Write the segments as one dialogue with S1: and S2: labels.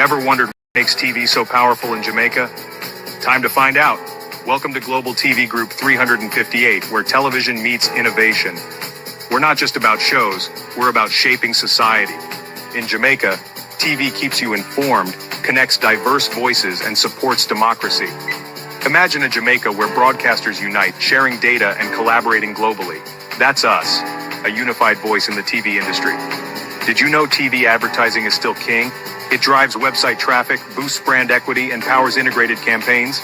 S1: Ever wondered what makes TV so powerful in Jamaica? Time to find out. Welcome to Global TV Group 358, where television meets innovation. We're not just about shows, we're about shaping society. In Jamaica, TV keeps you informed, connects diverse voices, and supports democracy. Imagine a Jamaica where broadcasters unite, sharing data and collaborating globally. That's us, a unified voice in the TV industry. Did you know TV advertising is still king? It drives website traffic, boosts brand equity, and powers integrated campaigns.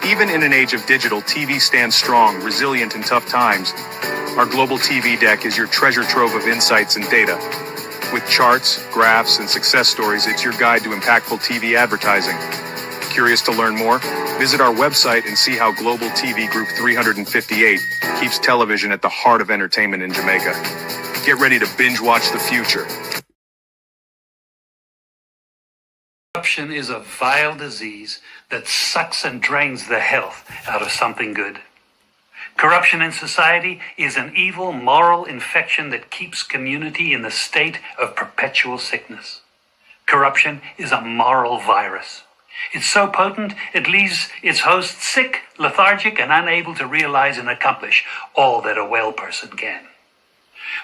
S1: Even in an age of digital, TV stands strong, resilient in tough times. Our global TV deck is your treasure trove of insights and data. With charts, graphs, and success stories, it's your guide to impactful TV advertising. Curious to learn more? Visit our website and see how Global TV Group 358 keeps television at the heart of entertainment in Jamaica. Get ready to binge watch the future.
S2: Corruption is a vile disease that sucks and drains the health out of something good. Corruption in society is an evil moral infection that keeps community in the state of perpetual sickness. Corruption is a moral virus. It's so potent, it leaves its host sick, lethargic, and unable to realize and accomplish all that a well person can.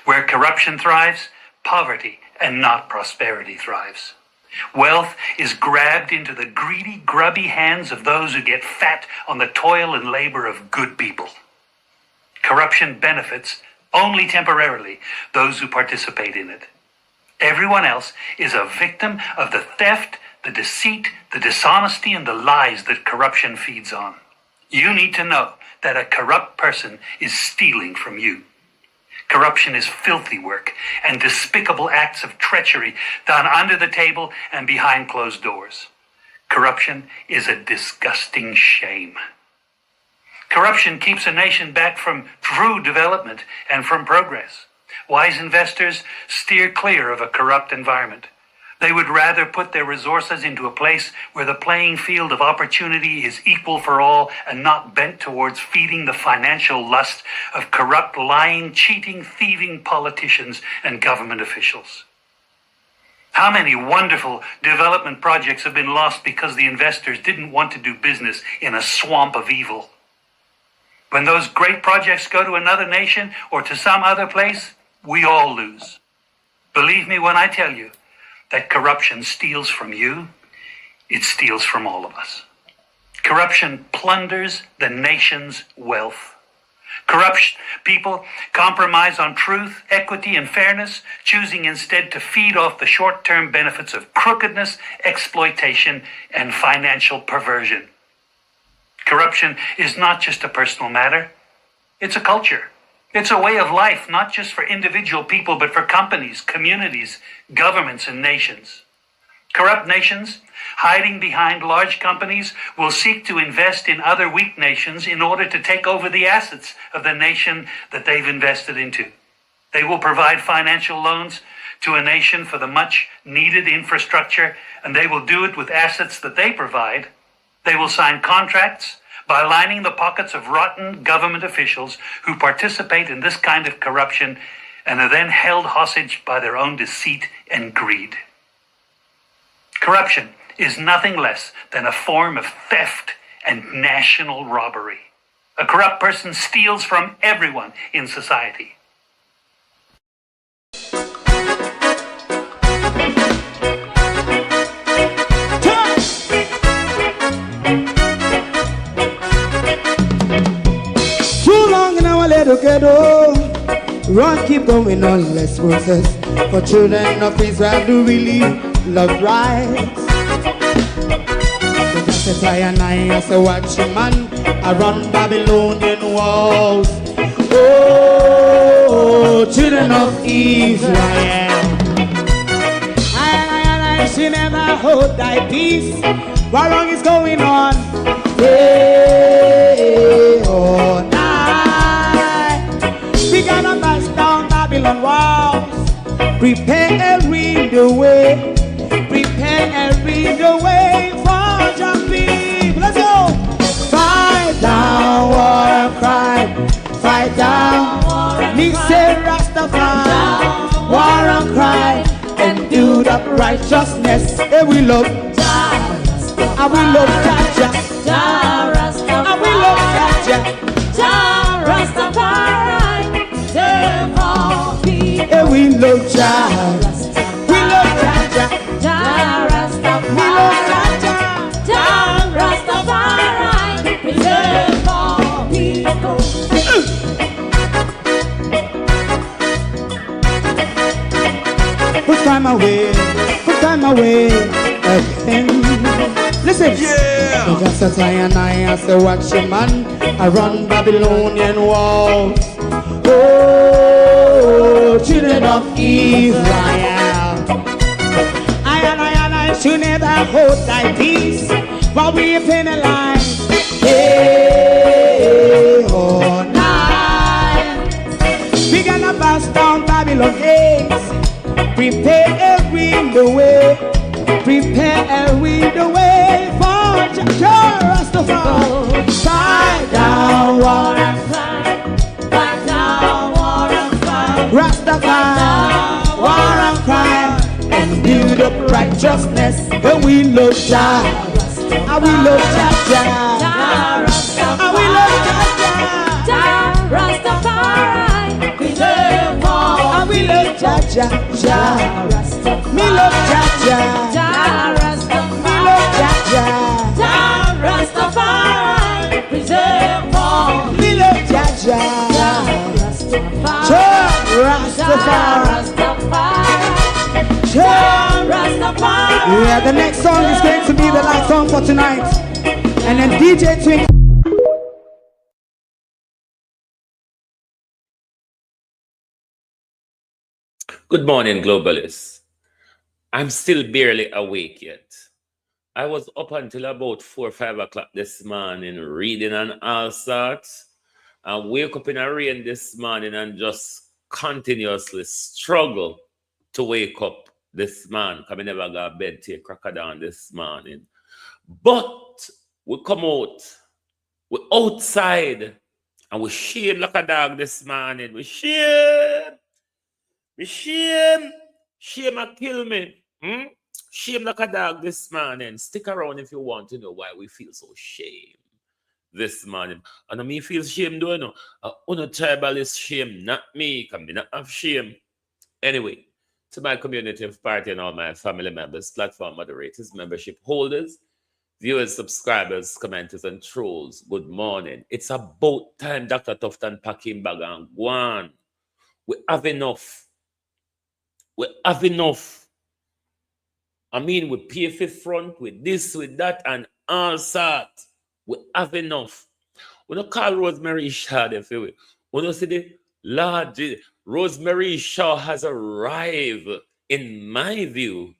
S2: Where corruption thrives, poverty and not prosperity thrives. Wealth is grabbed into the greedy, grubby hands of those who get fat on the toil and labor of good people. Corruption benefits, only temporarily, those who participate in it. Everyone else is a victim of the theft, the deceit, the dishonesty, and the lies that corruption feeds on. You need to know that a corrupt person is stealing from you. Corruption is filthy work and despicable acts of treachery done under the table and behind closed doors. Corruption is a disgusting shame. Corruption keeps a nation back from true development and from progress. Wise investors steer clear of a corrupt environment. They would rather put their resources into a place where the playing field of opportunity is equal for all and not bent towards feeding the financial lust of corrupt, lying, cheating, thieving politicians and government officials. How many wonderful development projects have been lost because the investors didn't want to do business in a swamp of evil? When those great projects go to another nation or to some other place, we all lose. Believe me when I tell you that corruption steals from you, it steals from all of us. Corruption plunders the nation's wealth. Corrupt people compromise on truth, equity, and fairness, choosing instead to feed off the short-term benefits of crookedness, exploitation, and financial perversion. Corruption is not just a personal matter, it's a culture. It's a way of life, not just for individual people, but for companies, communities, governments, and nations. Corrupt nations, hiding behind large companies, will seek to invest in other weak nations in order to take over the assets of the nation that they've invested into. They will provide financial loans to a nation for the much-needed infrastructure, and they will do it with assets that they provide. They will sign contracts by lining the pockets of rotten government officials who participate in this kind of corruption and are then held hostage by their own deceit and greed. Corruption is nothing less than a form of theft and national robbery. A corrupt person steals from everyone in society.
S3: Run, keep going on, let's process. For children of Israel do really love rights. So just as I and I as a watchman around Babylonian walls. Oh, children of Israel, I should never hold thy peace. What wrong is going on? Hey, oh, we gotta bust down Babylon walls. Prepare and read the way. Prepare and read the way for your people. Let's go. Fight down, war and cry. Fight down, me say Rastafari. War and cry and do the right. righteousness. And we love Jah. And we love Jah. Jah Rastafari. And we love Jah. Jah Rastafari. And we love Jah. We love Jah. Jah Rastafari. We love Jah. Jah Rastafari. Preserve our people. Put time away again. Listen, yeah. So just as I and I say, watch your man, I run Babylonian walls. Oh, children of Israel, I should never hold thy peace while we penalize. Hey, oh, night. We gonna bust down Babylon gates. Prepare the way. Prepare the way for Jah Rastafari. Fight down war and fight. Fight down war and fight. Rastafari, war and fight. And build up righteousness. And we love Jah. And we love Jah. And we love Jah. Jah Rastafari. Preserve all. And we love Jah. Jah Rastafari. Me love Jah. Jah Rastafari. Me love Jah. Jah Rastafari. Preserve all. Me love Jah. Jah Rastafari. Jah Rastafari. Yeah, the next song is going to be the last song for tonight. And then DJ Twink.
S4: Good morning, globalists. I'm still barely awake yet. I was up until about 4 or 5 o'clock this morning reading and all sorts. I wake up in a rain this morning and just continuously struggle to wake up this morning. Because I never got bed till crack of dawn this morning. But we come out, we're outside, and we shame like a dog this morning. We shame. Shame a kill me. Shame like a dog this morning. Stick around if you want to know why we feel so shame this morning. And me feel shame, do you know? Tribalist shame, not me, because me not have shame. Anyway, to my community of party and all my family members, platform moderators, membership holders, viewers, subscribers, commenters, and trolls, good morning. It's about time Dr. Tufton pack him bag and go on. We have enough. We have enough. I mean, we pay for front with this, with that, and all sorts. We have enough. We don't call Rosemary Shaw, if you will. We don't see the Lord Rosemary Shaw has arrived, in my view,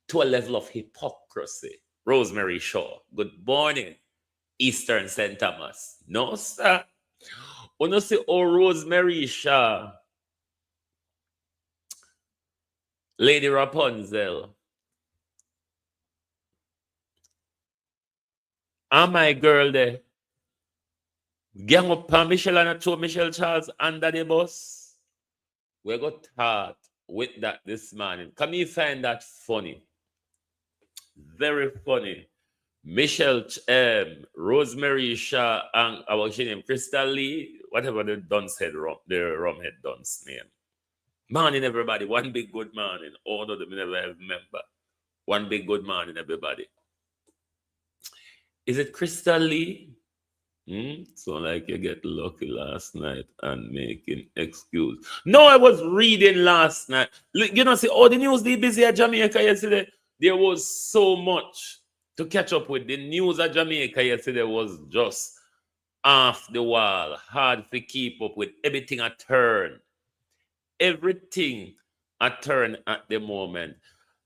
S4: to a level of hypocrisy. Rosemary Shaw, good morning, Eastern St. Thomas. No, sir. We don't see Rosemary Shaw, Lady Rapunzel, and my girl there, gang up on Michelle and throw Michelle Charles under the bus. We got taught with that this morning. Can you find that funny? Very funny. Michelle, Rosemary Shaw, and what's her name? Crystal Lee, whatever the dunce head, the rumhead dunce name. Morning, everybody. One big good morning. Oh, no, we never have remember. One big good morning, everybody. Is it Crystal Lee? So like you get lucky last night and making excuse. No, I was reading last night. You know, see, the news they busy at Jamaica yesterday. There was so much to catch up with. The news at Jamaica yesterday was just off the wall. Hard to keep up with. Everything a turn. Everything a turn at the moment.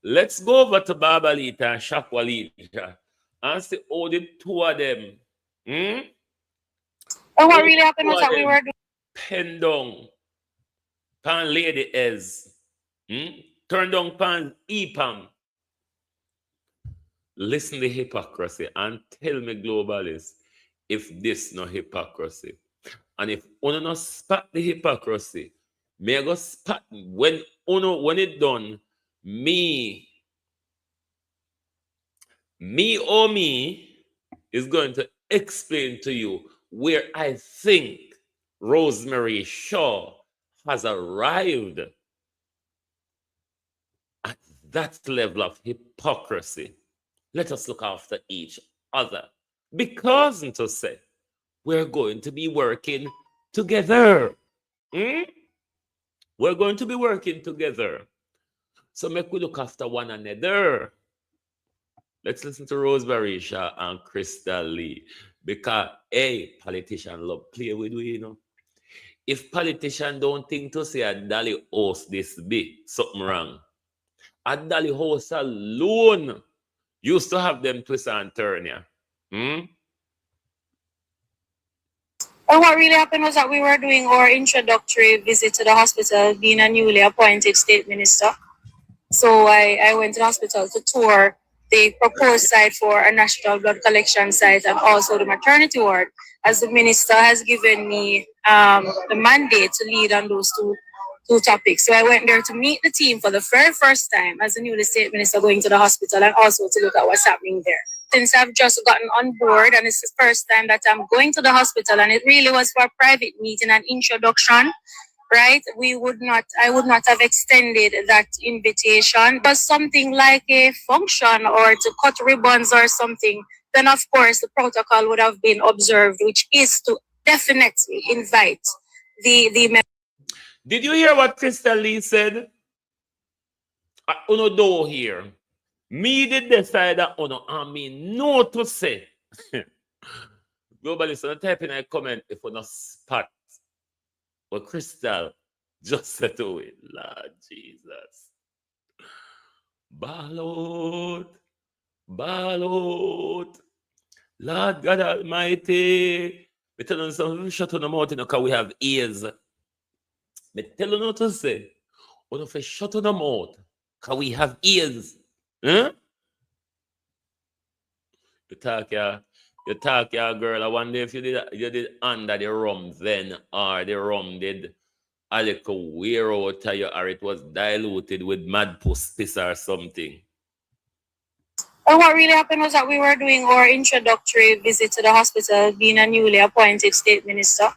S4: Let's go over to Babalita and Shakwalita and see all the two of them.
S5: What really happened was that we were
S4: pen down pan Lady Ez. Turn down pan EPAM. Listen to hypocrisy and tell me, globalists, if this no hypocrisy. And if uno no spot the hypocrisy, may I go spot when it done, me Me is going to explain to you where I think Rosemary Shaw has arrived at that level of hypocrisy. Let us look after each other. Because, to say, we're going to be working together. We're going to be working together. So make we look after one another. Let's listen to Rosemary Shaw and Crystal Lee. Because, hey, politician love play with we, you know. If politician don't think to say a Dolly host this big, something wrong. A Dolly host alone used to have them twist and turn, yeah.
S5: Well, what really happened was that we were doing our introductory visit to the hospital, being a newly appointed state minister. So I went to the hospital to tour the proposed site for a national blood collection site and also the maternity ward, as the minister has given me the mandate to lead on those two topics. So I went there to meet the team for the very first time as a newly state minister going to the hospital and also to look at what's happening there. Since I've just gotten on board and it's the first time that I'm going to the hospital, and it really was for a private meeting and introduction, right? I would not have extended that invitation. It was something like a function or to cut ribbons or something, then of course the protocol would have been observed, which is to definitely invite the members.
S4: Did you hear what Crystal Lee said? Uno do here. Me did decide that uno and me no to say. Nobody so type in a comment if uno spot what Crystal just said to it. Lord Jesus. Ball out. Lord God Almighty. Me tell you something, shut on the mouth because we have ears. Me tell you not to say. Uno fi shut on the mouth because we have ears. Huh? You talk, girl. I wonder if you did under the rum then, or the rum did a little wear out of you, or it was diluted with mad piss or something.
S5: Well, what really happened was that we were doing our introductory visit to the hospital, being a newly appointed state minister.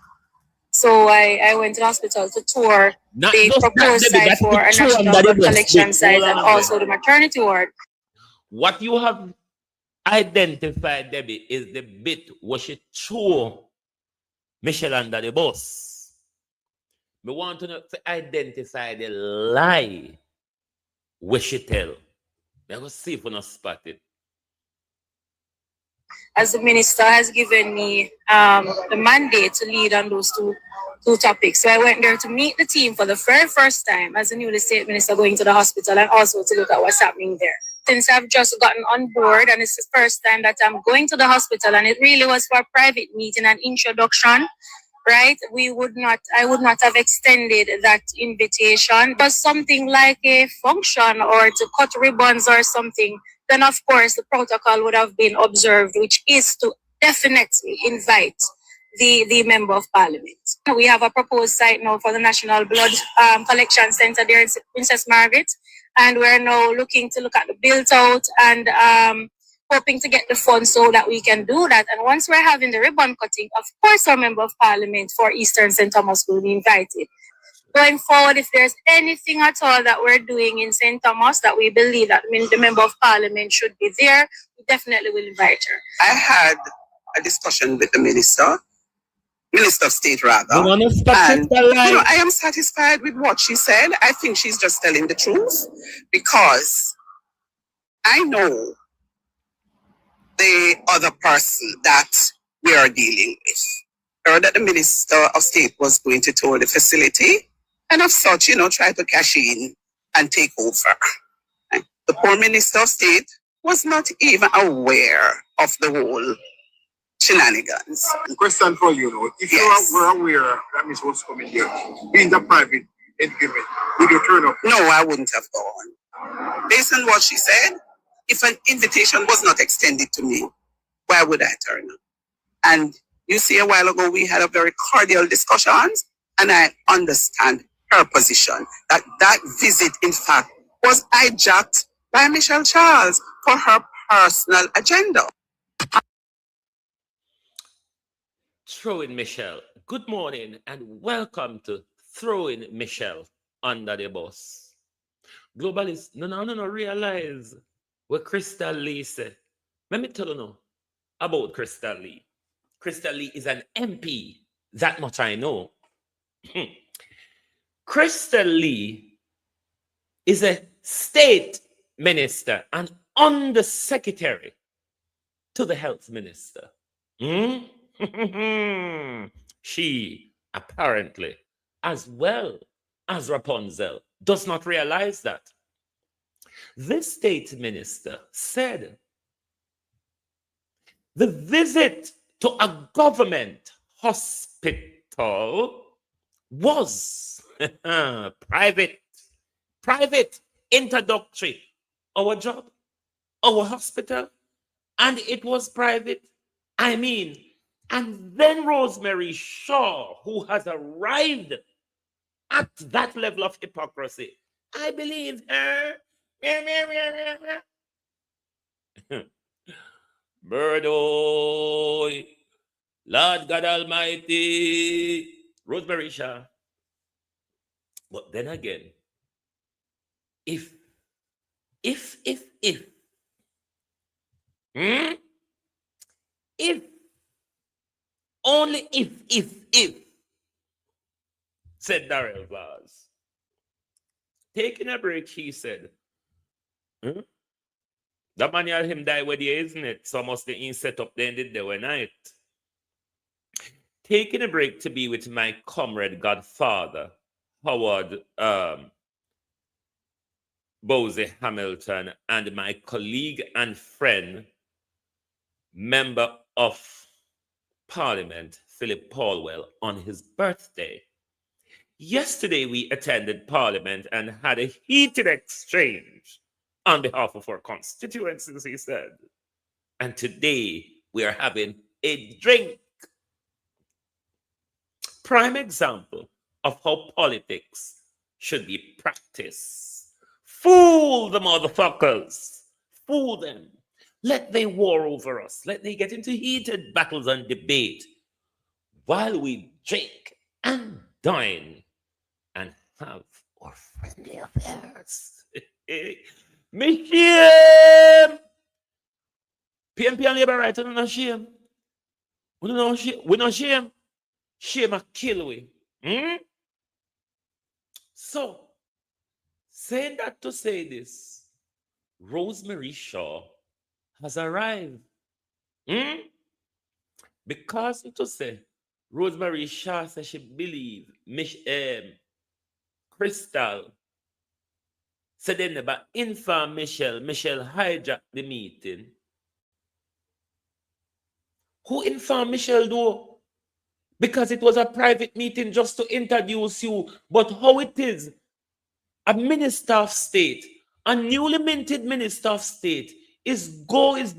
S5: So I went to the hospital to tour the proposed site for a national blood collection site and also the maternity ward.
S4: What you have identified, Debbie, is the bit where she threw Michelle under the bus. We want to identify the lie where she tell. Let us see if we not spot it.
S5: As the minister has given me the mandate to lead on those two topics. So I went there to meet the team for the very first time as a newly state minister going to the hospital and also to look at what's happening there. Since I've just gotten on board and it's the first time that I'm going to the hospital, and it really was for a private meeting and introduction, right? I would not have extended that invitation. It was something like a function or to cut ribbons or something, then of course the protocol would have been observed, which is to definitely invite the member of parliament. We have a proposed site now for the National Blood Collection Center there in Princess Margaret, and we're now looking to look at the build out and hoping to get the funds so that we can do that. And once we're having the ribbon cutting, of course our member of parliament for Eastern St. Thomas will be invited. Going forward, if there's anything at all that we're doing in St. Thomas that we believe that the member of parliament should be there, we definitely will invite her.
S6: I had a discussion with the Minister of State rather. And I am satisfied with what she said. I think she's just telling the truth because I know the other person that we are dealing with. I heard that the Minister of State was going to tour the facility and of such, try to cash in and take over. The poor Minister of State was not even aware of the whole shenanigans.
S7: Question for you, if
S6: Yes.
S7: you were aware that Miss was coming here, in the private agreement, would you turn up?
S6: No, I wouldn't have gone. Based on what she said, if an invitation was not extended to me, why would I turn up? And you see, a while ago, we had a very cordial discussions, and I understand her position, that visit, in fact, was hijacked by Michelle Charles for her personal agenda.
S4: Throw in Michelle. Good morning and welcome to Throw in Michelle under the bus. Globalists, no, realize what Crystal Lee said. Let me tell you now about Crystal Lee. Crystal Lee is an MP. That much I know. Crystal Lee is a state minister and undersecretary to the health minister. She apparently, as well as Rapunzel, does not realize that. This state minister said the visit to a government hospital was private, introductory. Our job, our hospital, and it was private. I mean, and then Rosemary Shaw, who has arrived at that level of hypocrisy, I believe her. Birdo, Lord God Almighty, Rosemary Shaw. But then again, if only if, said Darrell Vaz. Taking a break, he said, that man had him die with you, isn't it? So must the in set up then did the night. Taking a break to be with my comrade godfather, Howard Bose Hamilton, and my colleague and friend, member of Parliament, Philip Paulwell, on his birthday. Yesterday, we attended Parliament and had a heated exchange on behalf of our constituencies, he said. And today, we are having a drink. Prime example of how politics should be practiced. Fool the motherfuckers. Fool them. Let they war over us. Let they get into heated battles and debate while we drink and dine and have our friendly affairs. Me shame. PNP and Labour right, no shame. We no shame. We no shame. Shame a kill we. So, saying that to say this, Rosemary Shaw has arrived. Because to say, Rosemary Shaw says she believe Crystal said they never inform Michelle. Michelle hijacked the meeting. Who informed Michelle though? Because it was a private meeting just to introduce you. But how it is, a minister of state, a newly minted minister of state, is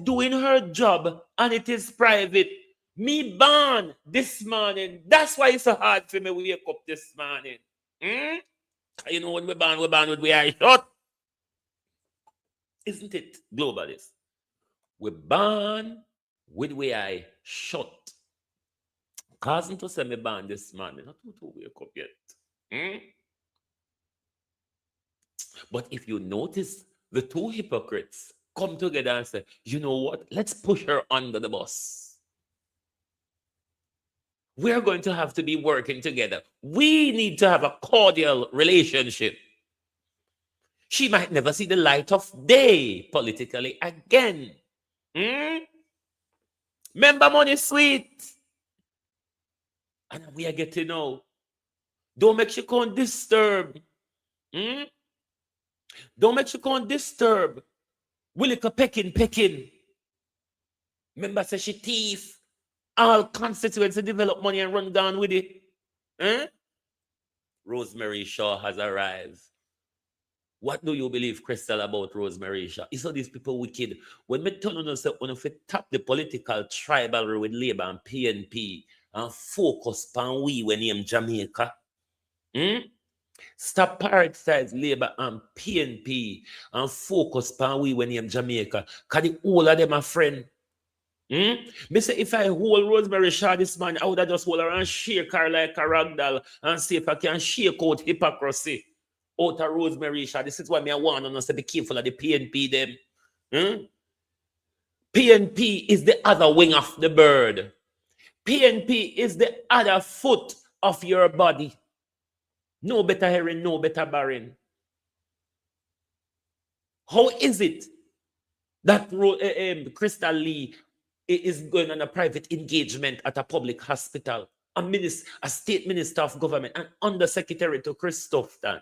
S4: doing her job and it is private. Me born this morning. That's why it's so hard for me to wake up this morning. You know when we're born with we eyes shut. Isn't it, globalists? We're born with we eye shut. Cousin to say me born this morning. Not to wake up yet. But if you notice, the two hypocrites come together and say, you know what? Let's push her under the bus. We're going to have to be working together. We need to have a cordial relationship. She might never see the light of day politically again. Remember money sweet. And we are getting out. Don't make you come disturb. Don't make you come disturb. Willika pecking. Remember say she thief. All constituents develop money and run down with it. Rosemary Shaw has arrived. What do you believe, Crystal, about Rosemary Shaw? You saw these people wicked. When me tell you say when you tap the political tribal with Labour and PNP and focus on we when name Jamaica. Stop prioritize Labour and PNP and focus on we when in Jamaica. Cause the whole of them are friend. Me say if I hold Rosemary Shaw this man, I would have just hold her and shake her like a ragdoll and see if I can shake out hypocrisy out of Rosemary Shaw. This is why me I want us to be careful of the PNP them. PNP is the other wing of the bird. PNP is the other foot of your body. No better hearing, no better bearing. How is it that Crystal Lee is going on a private engagement at a public hospital? A state minister of government, and undersecretary to Christopherton.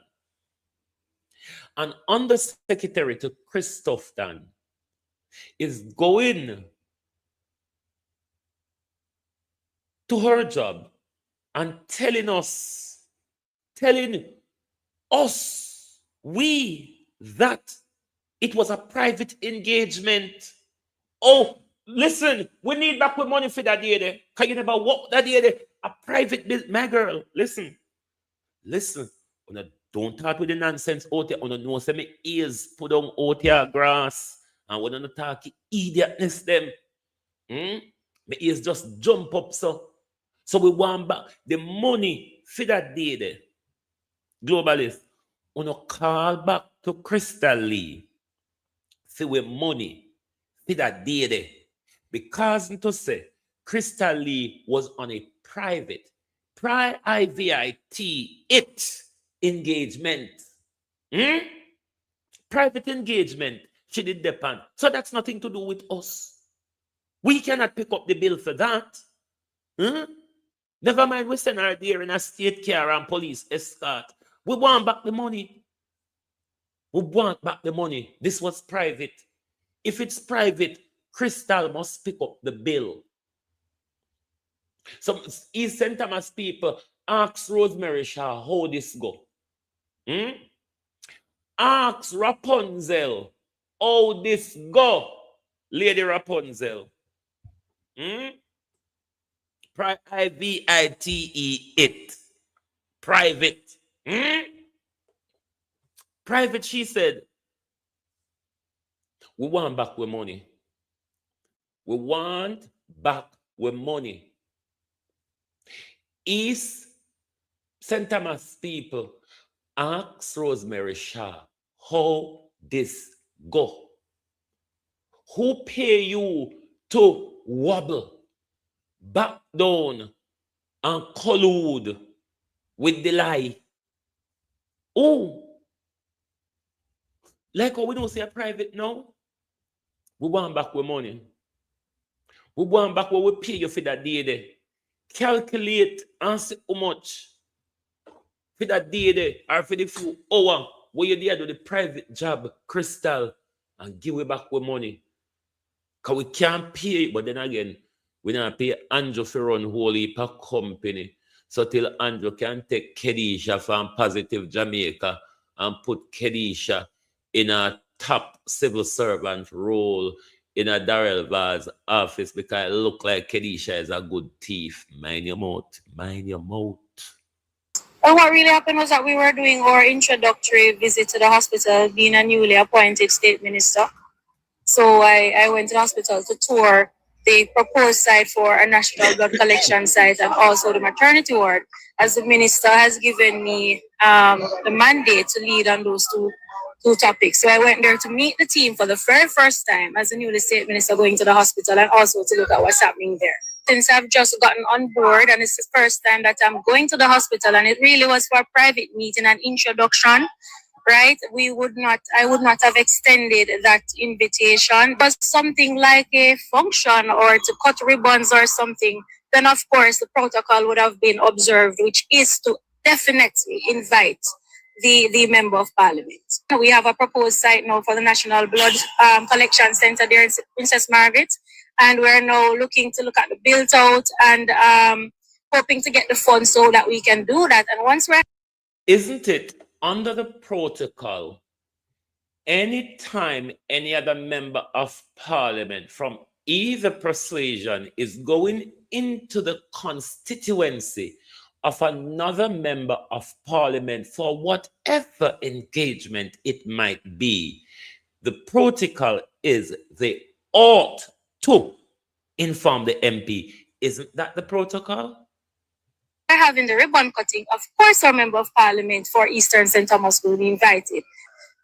S4: An undersecretary to Christopherton is going to her job and telling us, we, that it was a private engagement. Oh, listen, we need back with money for that day there. Can you never walk that day there? A private business, my girl, listen. Don't talk with the nonsense out there. No, say me ears put on out here grass. And when I talk idiotness them. My ears just jump up so. So we want back the money for that day there. Globalist, call back to Crystal Lee for we money for that day there. Because to say Crystal Lee was on a private engagement. Private engagement. She did depend. So that's nothing to do with us. We cannot pick up the bill for that. Never mind, we send her there in a state car and police escort. We want back the money. This was private. If it's private, Crystal must pick up the bill. Some East St. Thomas people ask Rosemary Shaw how this go. Ask Rapunzel how this go, Lady Rapunzel. Private. Private. Private, she said, we want back with money. We want back with money. East St. Thomas people ask Rosemary Shaw how this go. Who pay you to wobble, back down, and collude with the lie? Oh, like how we don't say a private now? We want back with money. We want back what we pay you for that day there. Calculate and see how much for that day there or for the few hours where you there do the private job, Crystal, and give it back with money. Because we can't pay, but then again, we don't pay Andrew for run whole heap of company. So till Andrew can take Kedisha from Positive Jamaica and put Kedisha in a top civil servant role in a Darrell Vaz office because it look like Kedisha is a good thief. Mind your mouth. Mind your mouth.
S5: And what really happened was that we were doing our introductory visit to the hospital, being a newly appointed state minister. So I went to the hospital to tour the proposed site for a national blood collection site and also the maternity ward, as the minister has given me the mandate to lead on those two topics. So I went there to meet the team for the very first time as a newly state minister going to the hospital and also to look at what's happening there. Since I've just gotten on board and it's the first time that I'm going to the hospital, and it really was for a private meeting and introduction, right? I would not have extended that invitation, but something like a function or to cut ribbons or something, then of course the protocol would have been observed, which is to definitely invite the member of parliament. We have a proposed site now for the National Blood Collection Center there in Princess Margaret, and we're now looking to look at the build out and hoping to get the funds so that we can do that. And once we're...
S4: Isn't it under the protocol, anytime any other member of parliament from either persuasion is going into the constituency of another member of parliament for whatever engagement it might be, the protocol is they ought to inform the MP. Isn't that the protocol?
S5: We're having the ribbon cutting. Of course, our member of parliament for Eastern St. Thomas will be invited.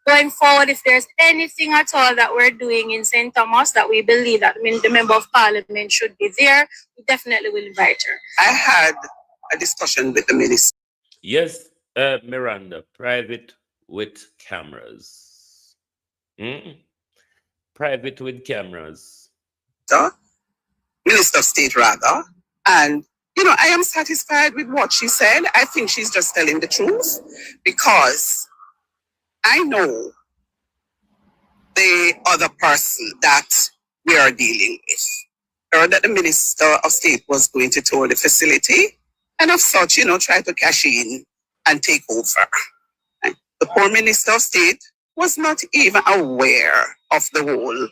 S5: Going forward, if there's anything at all that we're doing in St. Thomas that we believe that the member of parliament should be there, we definitely will invite her.
S6: I had a discussion with the minister.
S4: Yes, Miranda, private with cameras. Private with cameras.
S6: Minister of State, rather. And, I am satisfied with what she said. I think she's just telling the truth because I know the other person that we are dealing with. I heard that the Minister of State was going to tour the facility and of such, try to cash in and take over. The poor Minister of State was not even aware of the whole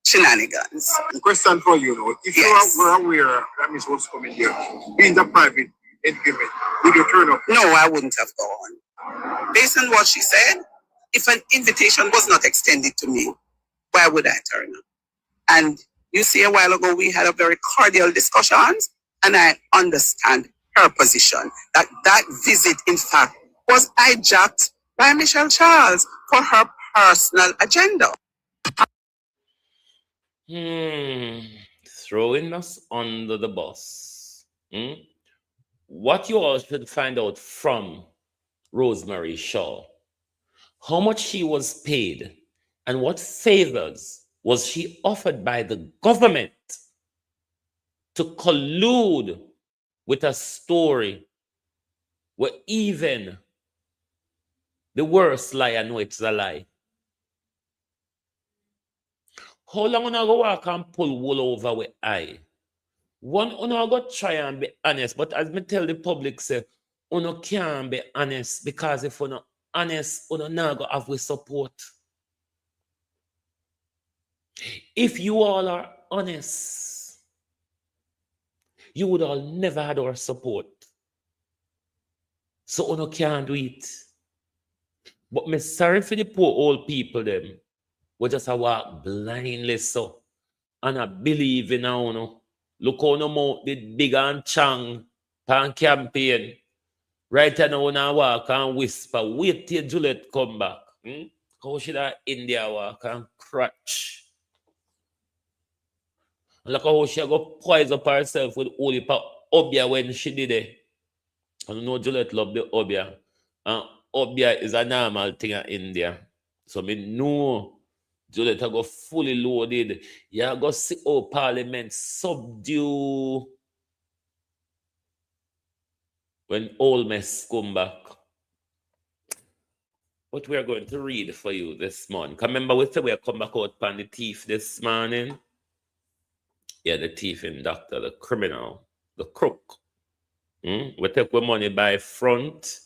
S6: shenanigans.
S7: The question for you, if
S6: Yes.
S7: you were aware that Miss was coming here, being the private engagement, would you turn up?
S6: No, I wouldn't have gone. Based on what she said, if an invitation was not extended to me, why would I turn up? And you see, a while ago, we had a very cordial discussion, and I understand her position, that visit, in fact, was hijacked by Michelle Charles for her personal agenda.
S4: Throwing us under the bus. What you all should find out from Rosemary Shaw, how much she was paid and what favors was she offered by the government to collude with a story where even the worst liar know it's a lie. How long una go walk and pull wool over with eye? One, una go try and be honest, but as me tell the public, say, una can't be honest because if una honest, una not go have with support. If you all are honest, you would all never had our support. So una can't do it. But me sorry for the poor old people them. We just a walk blindly so. And I believe in now. Look how no mouth did big and chang pan campaign. Right now when I walk and whisper, wait till Juliet come back. How should I India walk and crutch? Look how she go poise up herself with holy obia when she did it. I know Juliet love the obia. And obia is a normal thing in India. So me know Juliet go fully loaded. You go see how Parliament subdue when Holness come back. What we are going to read for you this morning. Remember we said we come back out on the thief this morning. Yeah, the thief in doctor, the criminal, the crook. We take our money by front,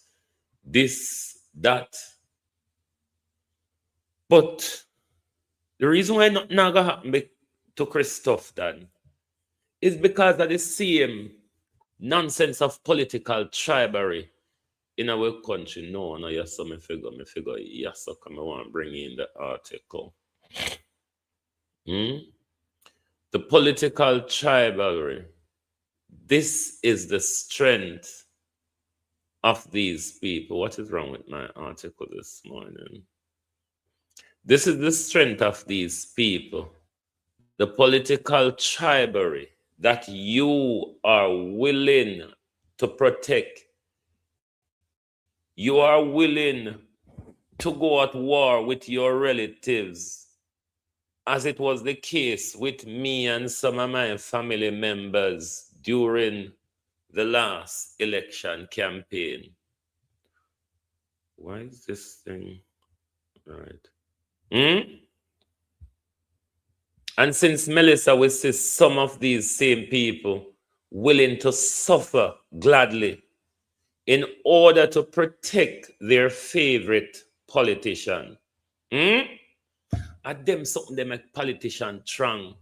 S4: this, that. But the reason why nothing going to happen to Christoph then is because of the same nonsense of political tribally in our country. No, yes, so me figure, yes, so come I want to bring in the article. The political tribally. This is the strength of these people. What is wrong with my article this morning? This is the strength of these people. The political tribally that you are willing to protect. You are willing to go at war with your relatives, as it was the case with me and some of my family members during the last election campaign. Why is this thing? All right. And since Melissa, we see some of these same people willing to suffer gladly in order to protect their favorite politician. At them something they make politician strong.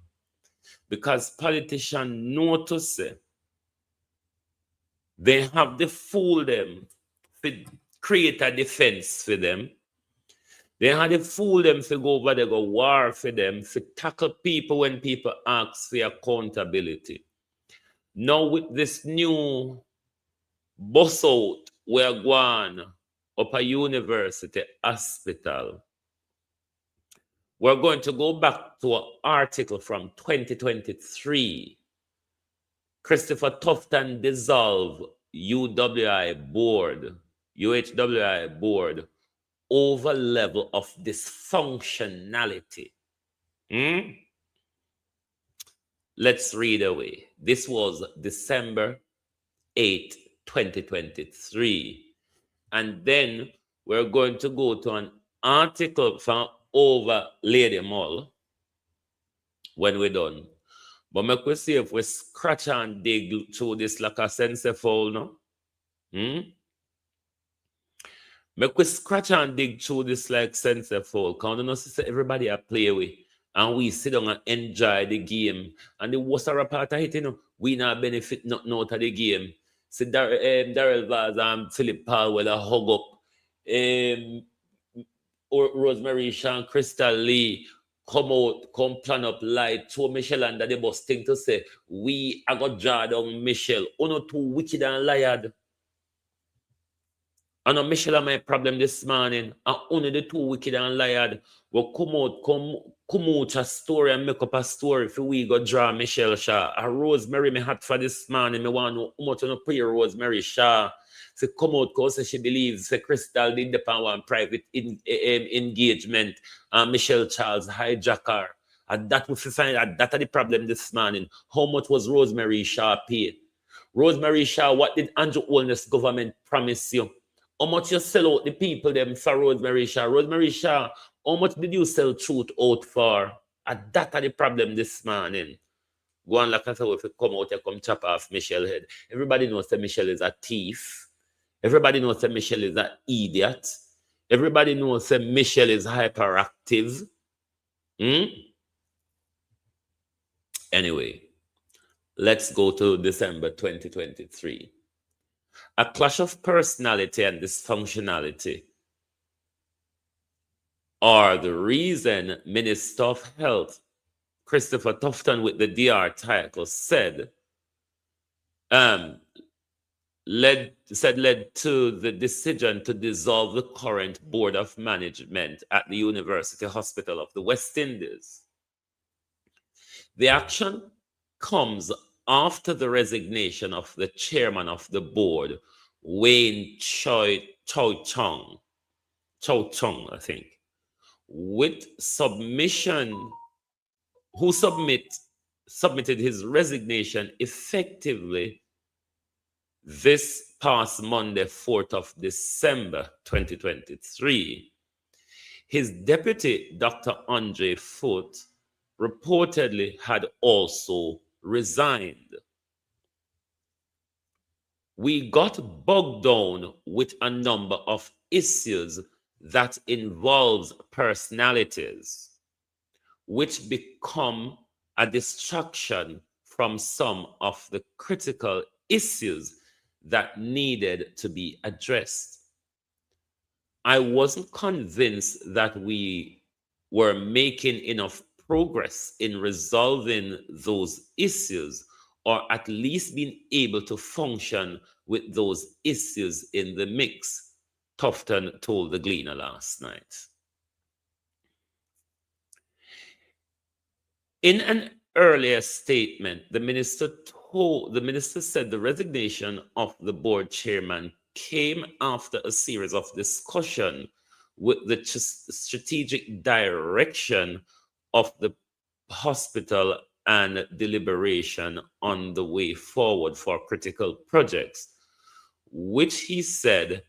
S4: Because politicians know to say They have to fool them, to create a defense for them. They had to fool them to go over there, go war for them, to tackle people when people ask for accountability. Now with this new bus out, we're going up a university hospital. We're going to go back to an article from 2023. Christopher Tufton dissolve UWI board, UHWI board over level of dysfunctionality. Let's read away. This was December 8, 2023. And then we're going to go to an article from over Lady Mull when we're done. But make we see if we scratch and dig through this like a sense foul, no? Make we scratch and dig through this like sense foul. Because you know, sister, everybody I play with. And we sit down and enjoy the game. And the worst part of it, you know, we not benefit nothing out of the game. So Darrell Vaz and Philip Powell a hug up. Rosemary Sean, Crystal Lee come out, come plan up light to Michelle and the boss thing to say, we are going to draw down Michelle. Uno too wicked and liar. I know Michelle and my problem this morning. And only the two wicked and liar will come out a story and make up a story for we go draw Michelle Shaw. A Rosemary me hot for this morning. Me want to know how much on pray Rosemary Shaw. So come out because she believes the Crystal did the power and private engagement and Michelle Charles hijacker. And that we find that that's the problem this morning. How much was Rosemary Shaw paid? Rosemary Shaw, what did Andrew Holness government promise you? How much you sell out the people them for Rosemary Shaw? Rosemary Shaw, how much did you sell truth out for? And that's the problem this morning. Go on like I said, if you come out, you come chop off Michelle's head. Everybody knows that Michelle is a thief. Everybody knows that Michelle is an idiot. Everybody knows that Michelle is hyperactive. Anyway, let's go to December 2023. A clash of personality and dysfunctionality are the reason Minister of Health Christopher Tufton with the DR title said led to the decision to dissolve the current board of management at the University Hospital of the West Indies. The action comes after the resignation of the chairman of the board, Wayne Chow Chung, I think, with who submitted his resignation effectively this past Monday, 4th of December, 2023. His deputy, Dr. Andre Foote, reportedly had also resigned. We got bogged down with a number of issues that involves personalities, which become a distraction from some of the critical issues that needed to be addressed. I wasn't convinced that we were making enough progress in resolving those issues, or at least being able to function with those issues in the mix, Tufton told the Gleaner last night. In an earlier statement, the minister said the resignation of the board chairman came after a series of discussion with the strategic direction of the hospital and deliberation on the way forward for critical projects, which he said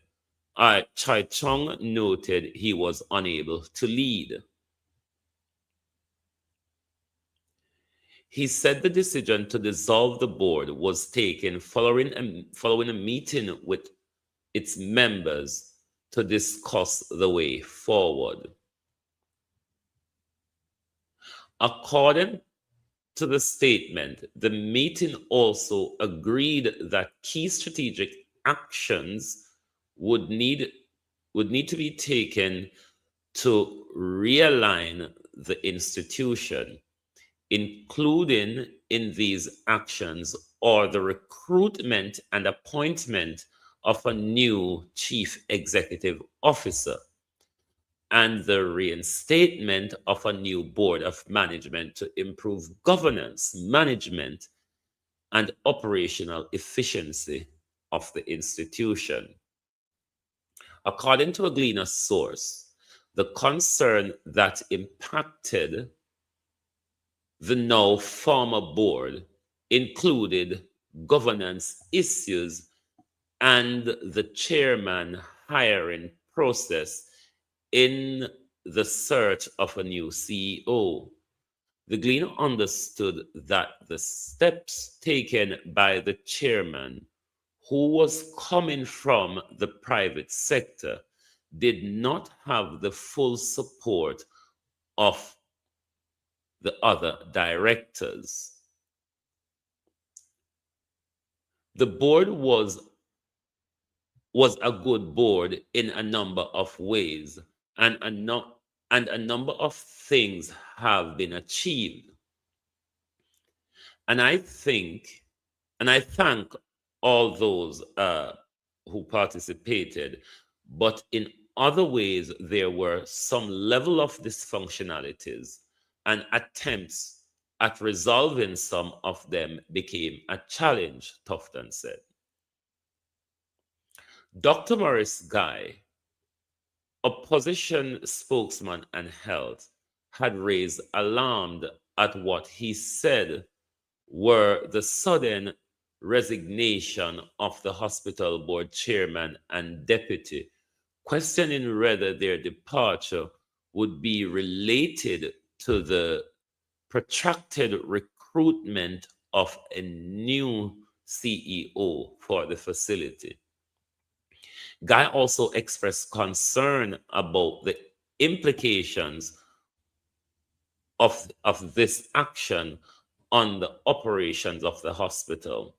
S4: Chai Chung noted he was unable to lead. He said the decision to dissolve the board was taken following a meeting with its members to discuss the way forward. According to the statement, the meeting also agreed that key strategic actions would need to be taken to realign the institution, including in these actions or the recruitment and appointment of a new chief executive officer and the reinstatement of a new board of management to improve governance, management, and operational efficiency of the institution. According to a Gleaner source, the concern that impacted the now former board included governance issues and the chairman hiring process in the search of a new CEO. The Gleaner understood that the steps taken by the chairman, who was coming from the private sector, did not have the full support of the other directors. The board was a good board in a number of ways, and a number of things have been achieved. And I thank all those who participated, but in other ways, there were some level of dysfunctionalities, and attempts at resolving some of them became a challenge, Tufton said. Dr. Morris Guy, opposition spokesman and health, had raised alarm at what he said were the sudden resignation of the hospital board chairman and deputy, questioning whether their departure would be related to the protracted recruitment of a new CEO for the facility. Guy also expressed concern about the implications of this action on the operations of the hospital.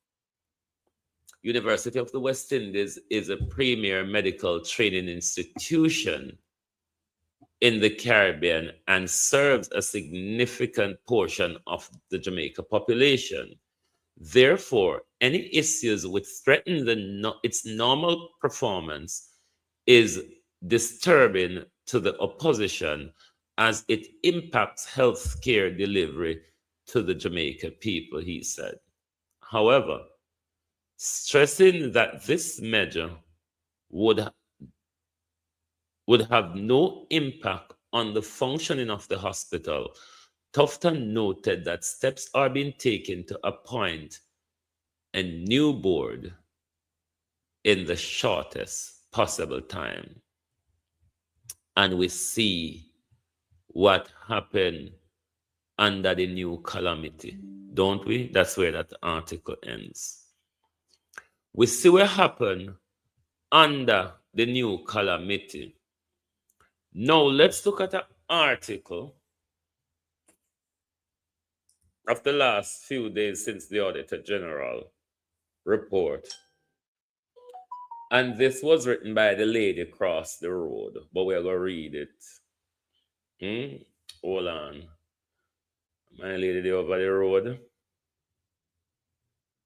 S4: University of the West Indies is a premier medical training institution in the Caribbean and serves a significant portion of the Jamaica population. Therefore, any issues which threaten its normal performance is disturbing to the opposition, as it impacts health care delivery to the Jamaica people, he said. However, stressing that this measure would have no impact on the functioning of the hospital, Tufton noted that steps are being taken to appoint a new board in the shortest possible time. And we see what happened under the new calamity, don't we? That's where that article ends. We see what happened under the new calamity. Now let's look at an article of the last few days since the Auditor General report. And this was written by the lady across the road, but we're going to read it. Hold on. My lady there over the road.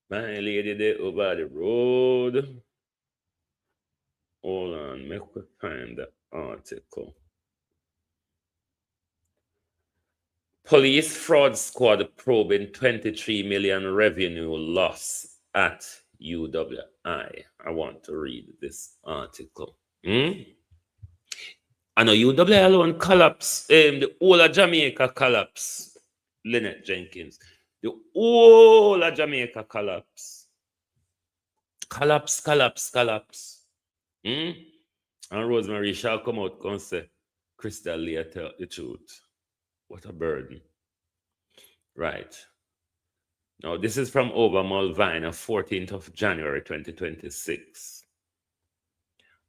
S4: My lady there over the road. Hold on, make we find the article. Police fraud squad probing 23 million revenue loss at UWI. I want to read this article. I know UWI alone collapse. The whole of Jamaica collapse. Lynette Jenkins. The whole of Jamaica collapse. Collapse. And Rosemary shall come out and say, Crystal Leah tell the truth. What a burden. Right. Now, this is from Over Mulvina, 14th of January, 2026.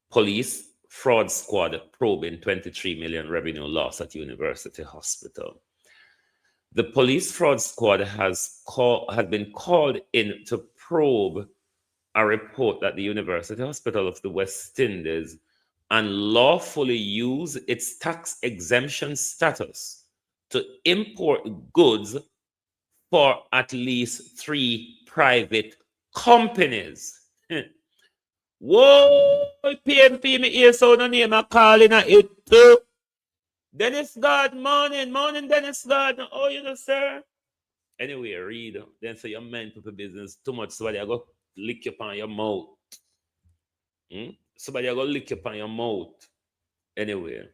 S4: Police fraud squad probing 23 million revenue loss at University Hospital. The police fraud squad has been called in to probe a report that the University Hospital of the West Indies unlawfully used its tax exemption status to import goods for at least 3 private companies. Whoa, PNP, me hear sound on name, I calling at it too. Dennis God, morning, Dennis God. Oh, you know, sir. Anyway, read. Then say your man people business too much. Somebody I go lick you on your mouth. Somebody I go lick you on your mouth. Anyway,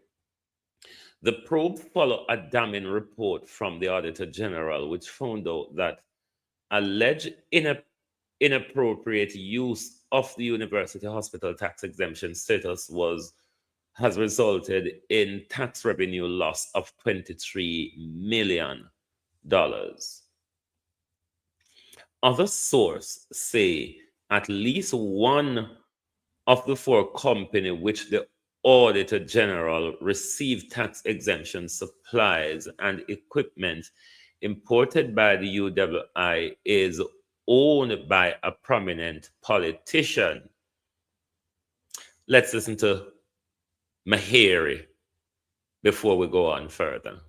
S4: the probe followed a damning report from the Auditor General, which found out that alleged inappropriate use of the university hospital tax exemption status has resulted in tax revenue loss of $23 million. Other sources say at least one of the 4 companies which the Auditor General received tax exemption supplies and equipment imported by the UWI is owned by a prominent politician. Let's listen to Mahiri before we go on further.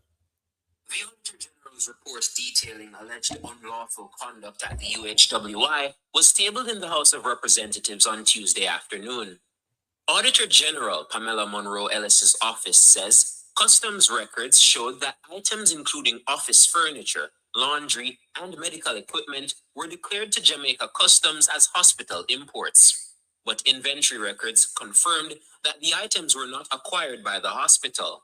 S8: The Auditor General's report detailing alleged unlawful conduct at the UHWI was tabled in the House of Representatives on Tuesday afternoon. Auditor General Pamela Monroe Ellis's office says customs records showed that items including office furniture, laundry, and medical equipment were declared to Jamaica Customs as hospital imports. But inventory records confirmed that the items were not acquired by the hospital.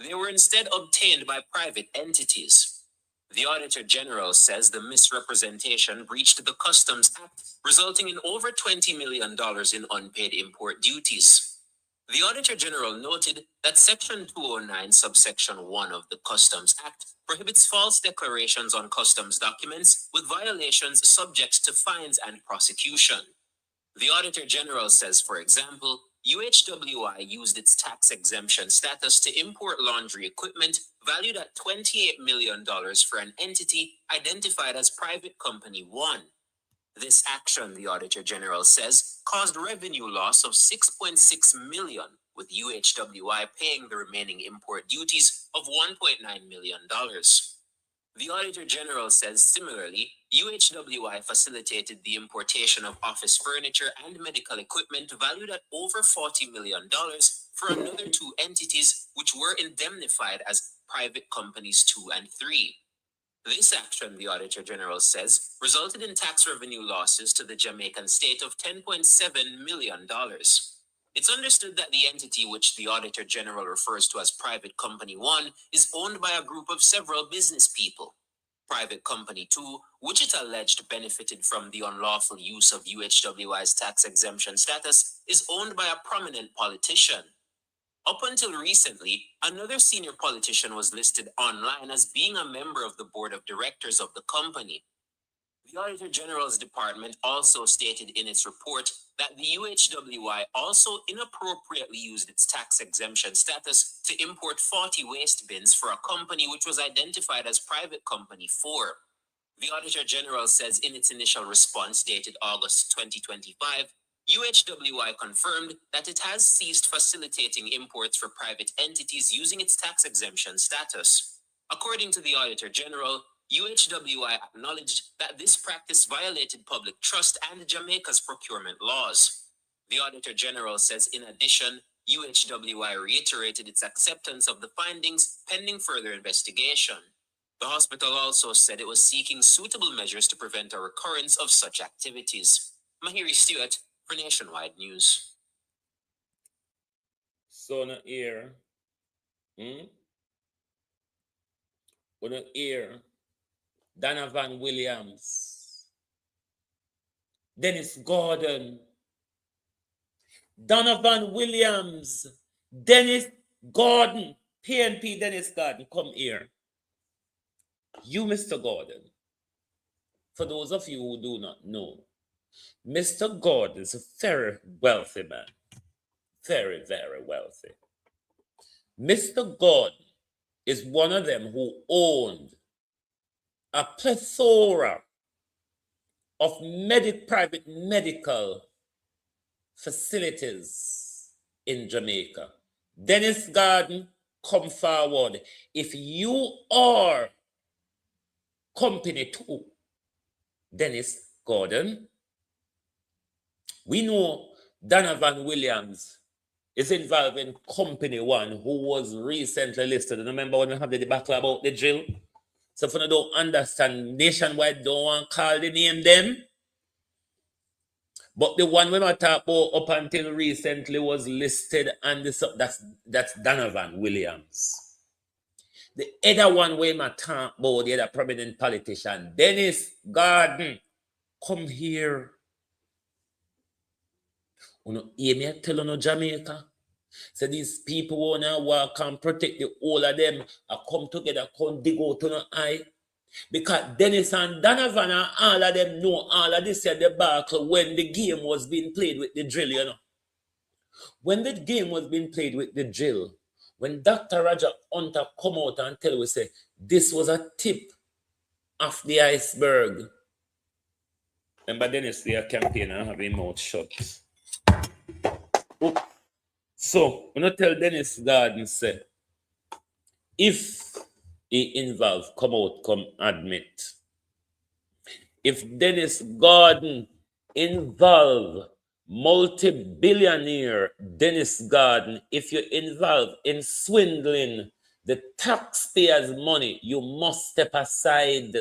S8: They were instead obtained by private entities. The Auditor General says the misrepresentation breached the Customs Act, resulting in over $20 million in unpaid import duties. The Auditor General noted that Section 209, subsection 1 of the Customs Act prohibits false declarations on customs documents, with violations subject to fines and prosecution. The Auditor General says, for example, UHWI used its tax exemption status to import laundry equipment valued at $28 million for an entity identified as Private Company 1. This action, the Auditor General says, caused revenue loss of $6.6 million, with UHWI paying the remaining import duties of $1.9 million. The Auditor General says similarly, UHWI facilitated the importation of office furniture and medical equipment valued at over $40 million for another 2 entities which were indemnified as Private Companies 2 and 3. This action, the Auditor General says, resulted in tax revenue losses to the Jamaican state of $10.7 million. It's understood that the entity which the Auditor General refers to as Private Company 1 is owned by a group of several business people. Private Company 2, which it alleged benefited from the unlawful use of UHWI's tax exemption status, is owned by a prominent politician. Up until recently, another senior politician was listed online as being a member of the board of directors of the company. The Auditor General's department also stated in its report that the UHWI also inappropriately used its tax exemption status to import 40 waste bins for a company which was identified as Private Company 4. The Auditor General says in its initial response dated August 2025, UHWI confirmed that it has ceased facilitating imports for private entities using its tax exemption status. According to the Auditor General, UHWI acknowledged that this practice violated public trust and Jamaica's procurement laws. The Auditor General says in addition, UHWI reiterated its acceptance of the findings pending further investigation. The hospital also said it was seeking suitable measures to prevent a recurrence of such activities. Mahiri Stewart for Nationwide News.
S4: So now here, Donovan Williams, Dennis Gordon, Donovan Williams, Dennis Gordon, PNP Dennis Gordon, come here. You, Mr. Gordon, for those of you who do not know, Mr. Gordon is a very wealthy man. Very, very wealthy. Mr. Gordon is one of them who owned a plethora of private medical facilities in Jamaica. Dennis Garden, come forward. If you are company 2, Dennis Gordon, we know Donovan Williams is involved in company 1, who was recently listed. And remember when we have the debacle about the drill? So if you don't understand, Nationwide don't want to call the name them. But the one we might talk about up until recently was listed, and that's Donovan Williams. The other one we might talk about, the other prominent politician, Dennis Garden, come here. You hear me tell you, Jamaica? So these people who wanna walk and protect the whole of them are come together, come dig out to no eye. Because Dennis and Donovan and all of them know all of this at the back when the game was being played with the drill, you know. When the game was being played with the drill, when Dr. Roger Hunter come out and tell us, say, this was a tip of the iceberg. Remember Dennis, the campaigner, having mouth shut. Oh. So, when I tell Dennis Garden, say, if he involved, come out, come admit. If Dennis Garden involved multi-billionaire Dennis Garden, if you're involved in swindling the taxpayers' money, you must step aside.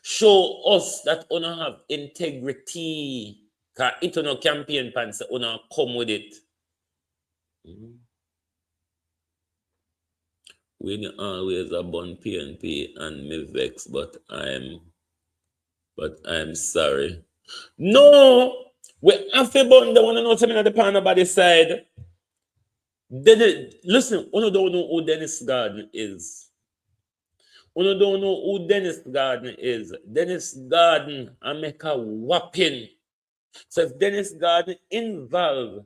S4: Show us that you have integrity. Because it no campaign pants, you come with it. We always abon PNP and me vex, but I'm sorry. No, we have to bond the one and know something at the pan by the side. Listen, you don't know who Dennis Garden is. You don't know who Dennis Garden is. Dennis Garden I make a whopping. So if Dennis Garden involved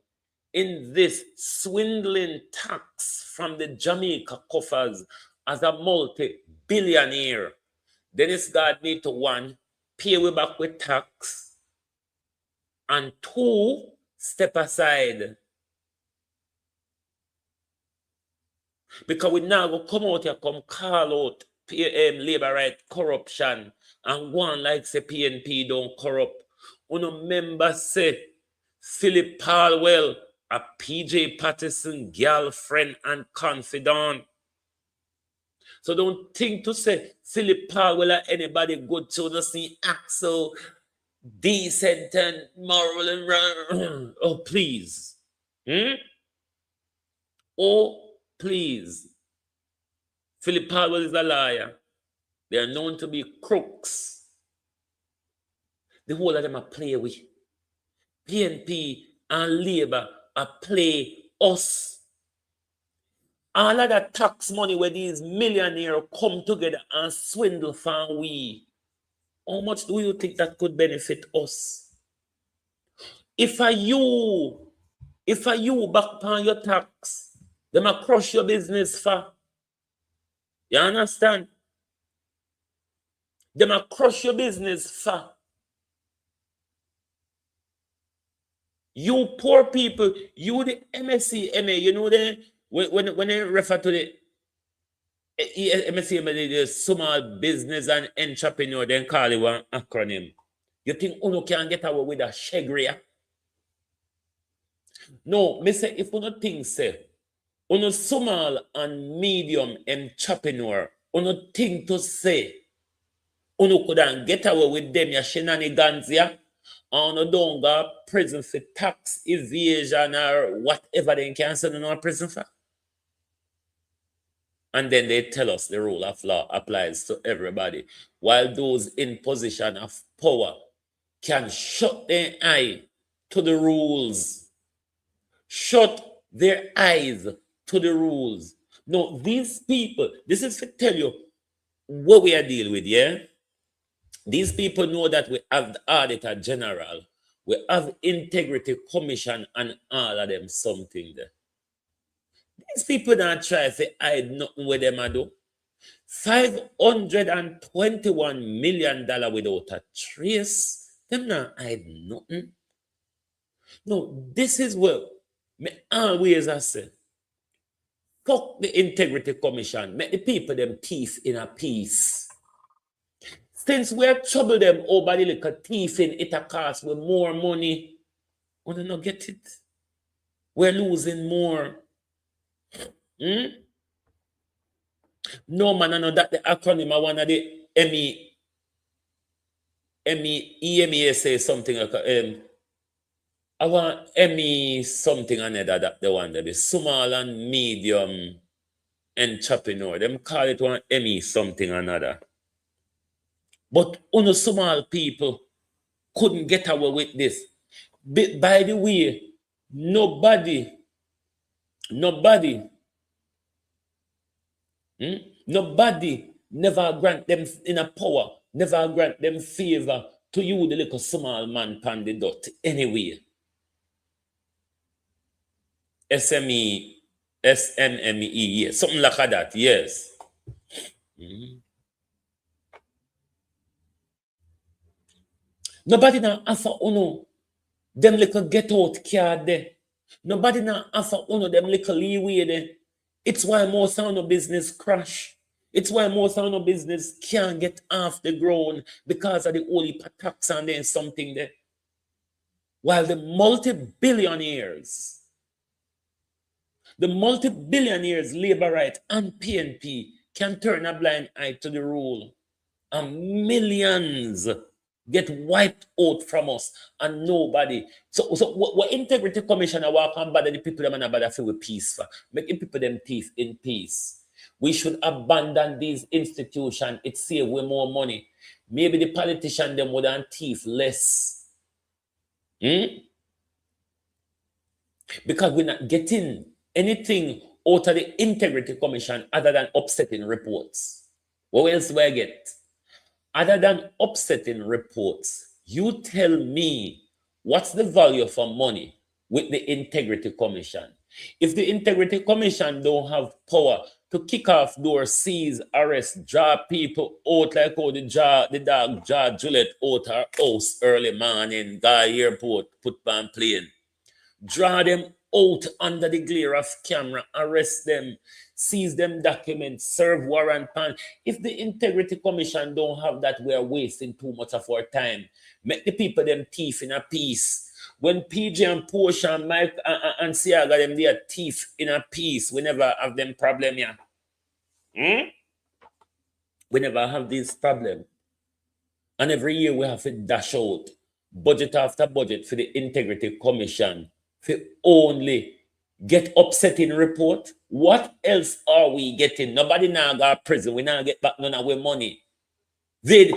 S4: in this swindling tax from the Jamaica coffers as a multi-billionaire, Dennis Garden need to 1, pay we back with tax, and 2, step aside. Because we now go come out here, come call out labor right corruption and one like say PNP don't corrupt. Uno member say Philip Palwell, a PJ Patterson girlfriend and confidant. So don't think to say Philip Palwell or anybody good to the see act so decent and moral and oh please. Oh please. Philip Palwell is a liar. They are known to be crooks. The whole of them are play with. PNP and Labour are play us. All of that tax money where these millionaires come together and swindle for we. How much do you think that could benefit us? If are you back on your tax, they might crush your business for. You understand? They might crush your business for. You poor people, you the MSC, MA, you know the when they refer to the MSC, the small business and entrepreneur, then call it one acronym. You think Uno can get away with a shegria? No, me say if Uno think say Uno small and medium entrepreneur, Uno think to say Uno couldn't get away with them your shenanigans, yeah? And don't go prison for tax evasion or whatever they can send in prison for. And then they tell us the rule of law applies to everybody, while those in position of power can shut their eye to the rules. Shut their eyes to the rules. No, these people, this is to tell you what we are dealing with, yeah? These people know that we have the Auditor General, we have Integrity Commission, and all of them something there. These people don't try to hide nothing with them I do. $521 million without a trace. Them not hide nothing. No, this is what me always I say. Fuck the Integrity Commission. Make the people them thief in a peace. Since we are trouble them over the little thieving, it a cost with more money. We do not get it. We're losing more. No man, I know that the acronym I one of the EMEA say something like I want ME something another that the one that the small and medium entrepreneur. Them call it one ME something another. But only small people couldn't get away with this. By the way, nobody never grant them in a power, never grant them favor to you, the little small man pan the dot anyway. SME, yes, something like that, yes. Nobody now offer uno them little get out card there. Nobody now offer uno them little leeway there. It's why most of no business crash. It's why most of no business can't get off the ground because of the holy tax and then something there. While the multi-billionaires, labor right and PNP can turn a blind eye to the rule, and millions get wiped out from us and nobody. So what Integrity Commission I walk and bother the people them and bother feel with peace for? Making people them thief in peace. We should abandon these institutions. It save way more money. Maybe the politician them would thief less. Because we're not getting anything out of the Integrity Commission other than upsetting reports. What else do I get? Other than upsetting reports, you tell me what's the value for money with the Integrity Commission. If the Integrity Commission don't have power to kick off doors, seize, arrest, draw people out like how the dog draw Juliet out her house early morning, guy airport, put on plane, draw them out under the glare of camera, arrest them, seize them documents, serve warrant pan. If the Integrity Commission don't have that, we are wasting too much of our time. Make the people them thief in a peace. When PJ and Portia and Mike and Siaga them they are thief in a peace, we never have them problem here. We never have this problem. And every year we have to dash out budget after budget for the Integrity Commission for only get upsetting report. What else are we getting? Nobody now got prison. We now get back none of our money. We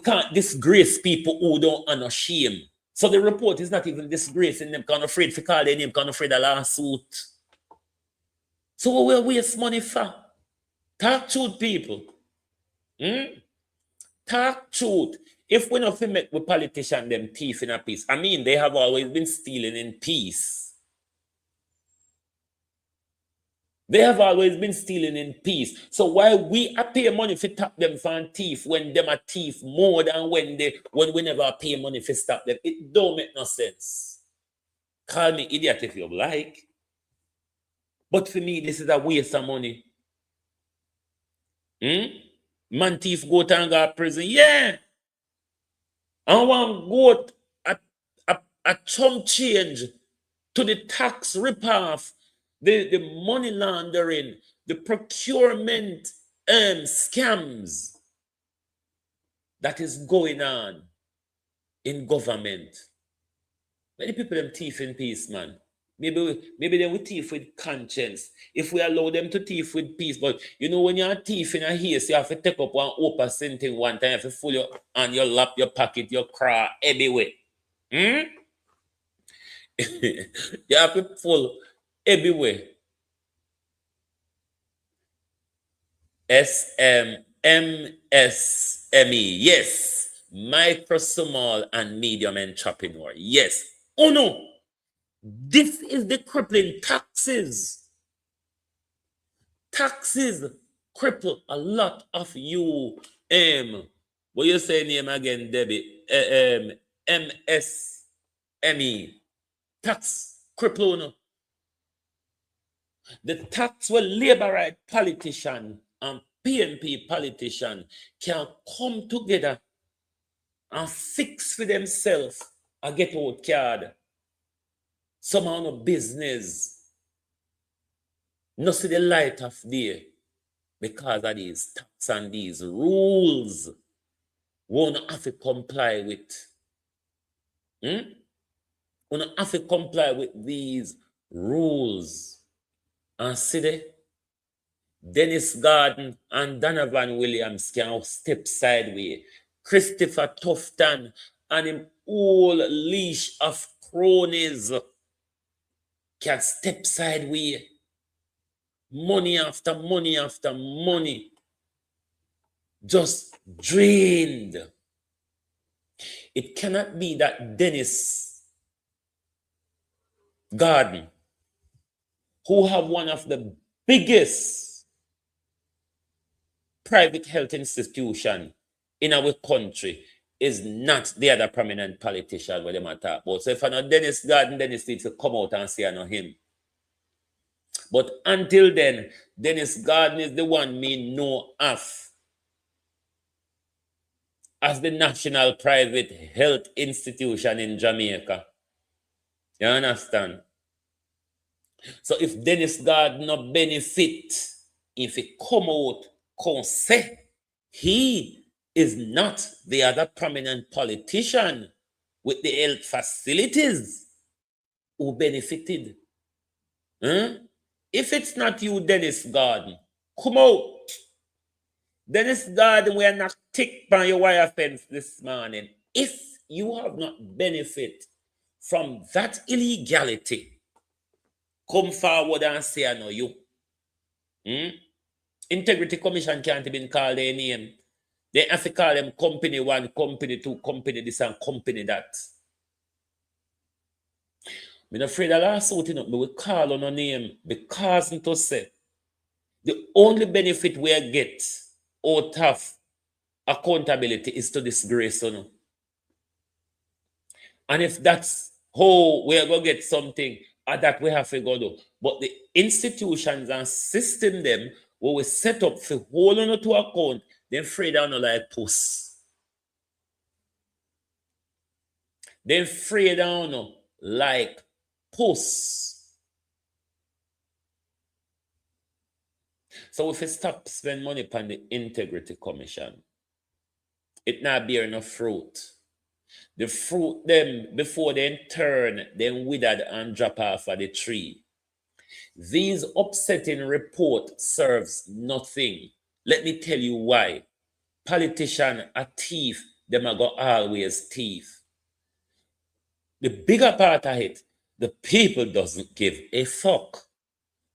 S4: can't disgrace people who don't honor shame. So the report is not even disgracing them, kind of afraid to call their name, kind of afraid of lawsuit. So what will we waste money for? Talk truth, people. Talk truth. If we not make with politicians them thief in a peace, I mean, they have always been stealing in peace. They have always been stealing in peace. So why we pay money for tap them for thief when them are thief more than when we never pay money for stop them? It don't make no sense. Call me idiot if you like. But for me, this is a waste of money. Man thief go to and go to prison. Yeah. I want go a chump change to the tax ripoff, the money laundering, the procurement scams that is going on in government. Many people them thief in peace, man. Maybe they will thief with conscience. If we allow them to thief with peace, but you know when you're a thief in a haste, you have to take up one open thing one time, you have to full your on your lap, your pocket, your car, everywhere. You have to full everywhere. MSME, yes. Micro, small, and medium entrepreneur. Yes. Oh no. This is the crippling taxes. Taxes cripple a lot of you. What you say name again, Debbie? MSME. Tax cripple. No? The tax will labor right politician and PNP politician can come together and fix for themselves a get out card. Somehow no business. No see the light of day because of these tax and these rules won't have to comply with. Won't have to comply with these rules. And see there, Dennis Garden and Donovan Williams can step sideways. Christopher Tufton and him whole leash of cronies can step sideways. Money after money after money just drained. It cannot be that Dennis Garden, who have one of the biggest private health institution in our country, is not the other prominent politician where they might talk about. So if I know Dennis Garden, Dennis needs to come out and say I know him. But until then, Dennis Garden is the one me know of as the national private health institution in Jamaica. You understand? So if Dennis Garden no benefit, if he come out, come say he is not the other prominent politician with the health facilities who benefited. If it's not you, Dennis Garden, come out. Dennis Garden, we are not ticked by your wire fence this morning. If you have not benefit from that illegality, come forward and say I know you. Integrity Commission can't even call their name. They have to call them company one, company two, company this and company that. I'm afraid of lawsuit, but we call on a name because to say the only benefit we get out of accountability is to disgrace. And if that's how we are going to get something, that we have to go do. But the institutions and system them where we set up for hold on to account, they're afraid of no like puss. They're afraid of no like puss. So if we stop spend money upon the Integrity Commission, it not bear enough fruit. The fruit them before they turn, then withered and drop off of the tree. These upsetting report serves nothing. Let me tell you why. Politician a thief, them are go always thief. The bigger part of it, the people doesn't give a fuck.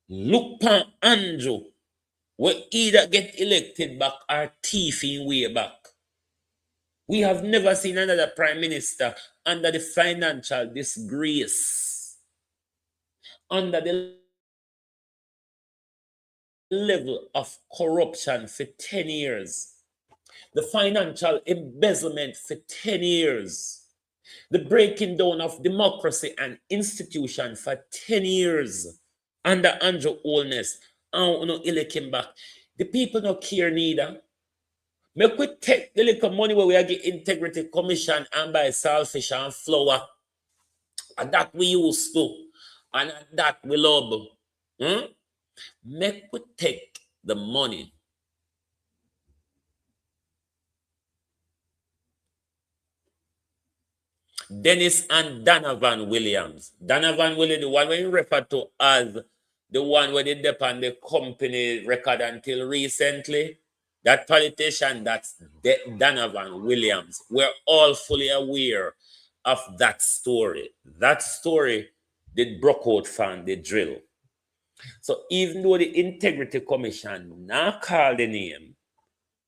S4: Look pan Andrew, we either get elected back or thieving way back. We have never seen another prime minister under the financial disgrace, under the level of corruption for 10 years, the financial embezzlement for 10 years, the breaking down of democracy and institution for 10 years under Andrew Holness. And no elect him back. The people don't care neither. Make we take the little money where we get Integrity Commission and buy saltfish and flour. And that we used to. And that we love. Make we take the money. Dennis and Donovan Williams. Donovan Williams, the one we refer to as the one where they depend on the company record until recently. That politician, that's Donovan Williams. We're all fully aware of that story. That story did broke out from the drill. So even though the Integrity Commission now call the name,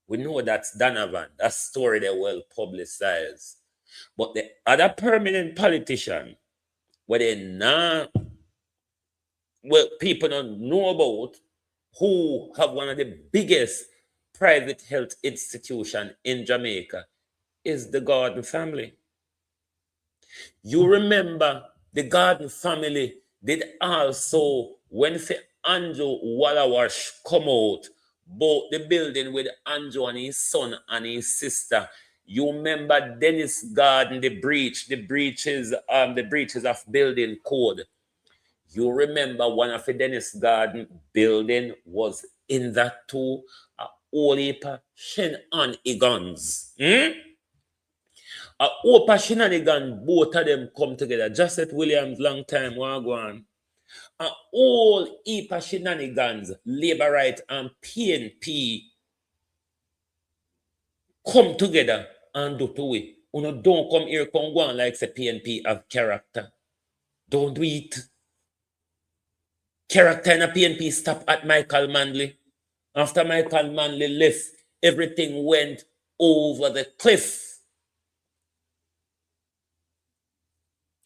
S4: we know that's Donovan. That story they well publicized. But the other permanent politician, where they now, well, people don't know about, who have one of the biggest private health institutions in Jamaica is the Gordon family. You remember the Gordon family did also, when Andrew Wallawash come out, bought the building with Andrew and his son and his sister. You remember Dennis Gordon, the breaches of building code. You remember one of the Dennis Gordon building was in that too, a whole heap of shenanigans. A whole shenanigans, both of them come together. Joseph Williams, long time, wagwan. A whole heap of shenanigans, Labour Right and PNP come together and do to it. You don't come here, come go on like the PNP have character. Don't do it. Character in a PNP stop at Michael Manley. After Michael Manley left, everything went over the cliff.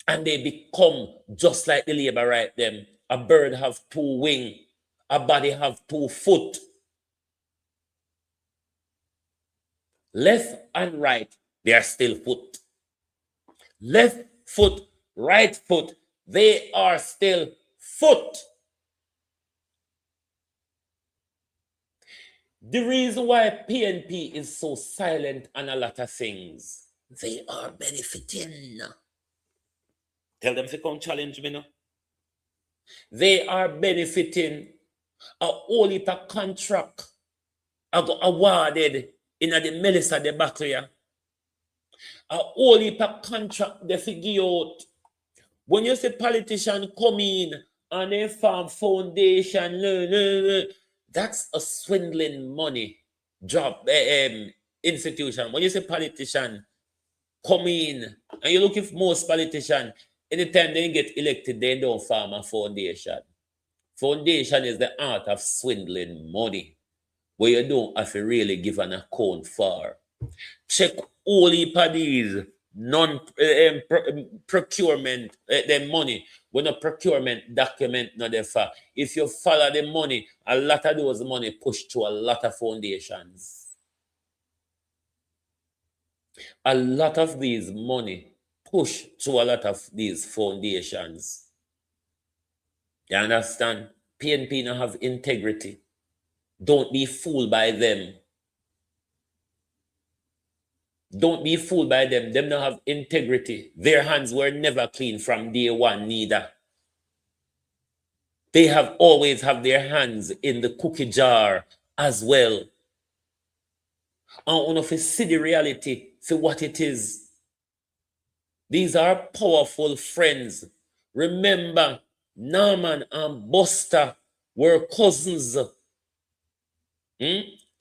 S4: And they become just like the Labour Right them. A bird have two wings, a body have 2 foot. Left and right, they are still foot. Left foot, right foot, they are still foot. The reason why PNP is so silent on a lot of things, they are benefiting. Tell them to come challenge me now. They are benefiting. A whole heap of contract I got awarded in the Melissa debacle. A whole heap of contract they figure out. When you say politician come in and they farm foundation, that's a swindling money job institution. When you say politician come in, and you look if most politicians, anytime they get elected, they don't farm a foundation. Foundation is the art of swindling money, where you don't have to really give an account for. Check all heap of these procurement, the money, when a procurement document not there for. If you follow the money, a lot of those money push to a lot of foundations. A lot of these money push to a lot of these foundations. You understand? PNP now have integrity. Don't be fooled by them. Don't be fooled by them. Them don't have integrity. Their hands were never clean from day one neither. They have always have their hands in the cookie jar as well. And if you see the reality for what it is, these are powerful friends. Remember, Norman and Buster were cousins.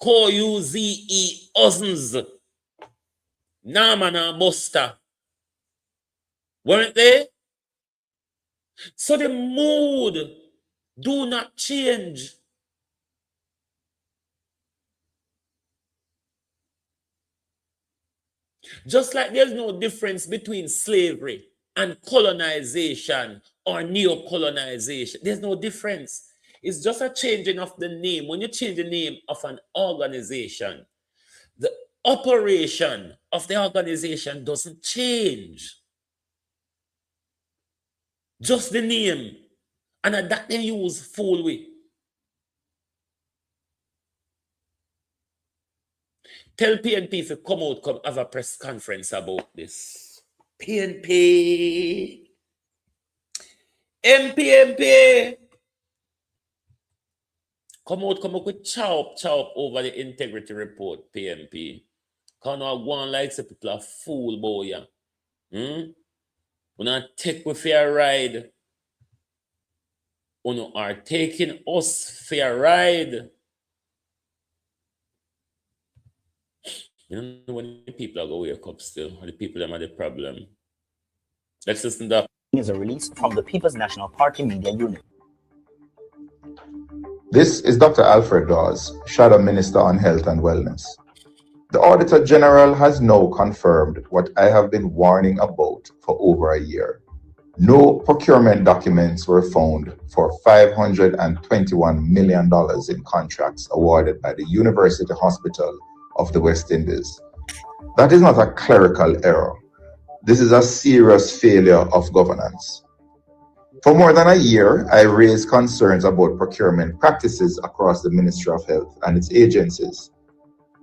S4: K-U-Z-E cousins. Norman and Buster. Weren't they? So the mood do not change. Just like there's no difference between slavery and colonization or neo-colonization. There's no difference. It's just a changing of the name. When you change the name of an organization, the operation of the organization doesn't change. Just the name. And that they use fool with. Tell PNP to come out, come have a press conference about this. PNP. MPMP. Come up with chop over the integrity report, PNP. Can't go on like some people are fool boy. When I take with your ride, when are taking us for a ride. You know when the people are going to wake up still, or the people that are the problem. Let's listen to that.
S9: Is a release from the People's National Party Media Unit.
S10: This is Dr. Alfred Dawes, Shadow Minister on Health and Wellness. The Auditor General has now confirmed what I have been warning about for over a year. No procurement documents were found for $521 million in contracts awarded by the University Hospital of the West Indies. That is not a clerical error. This is a serious failure of governance. For more than a year, I raised concerns about procurement practices across the Ministry of Health and its agencies.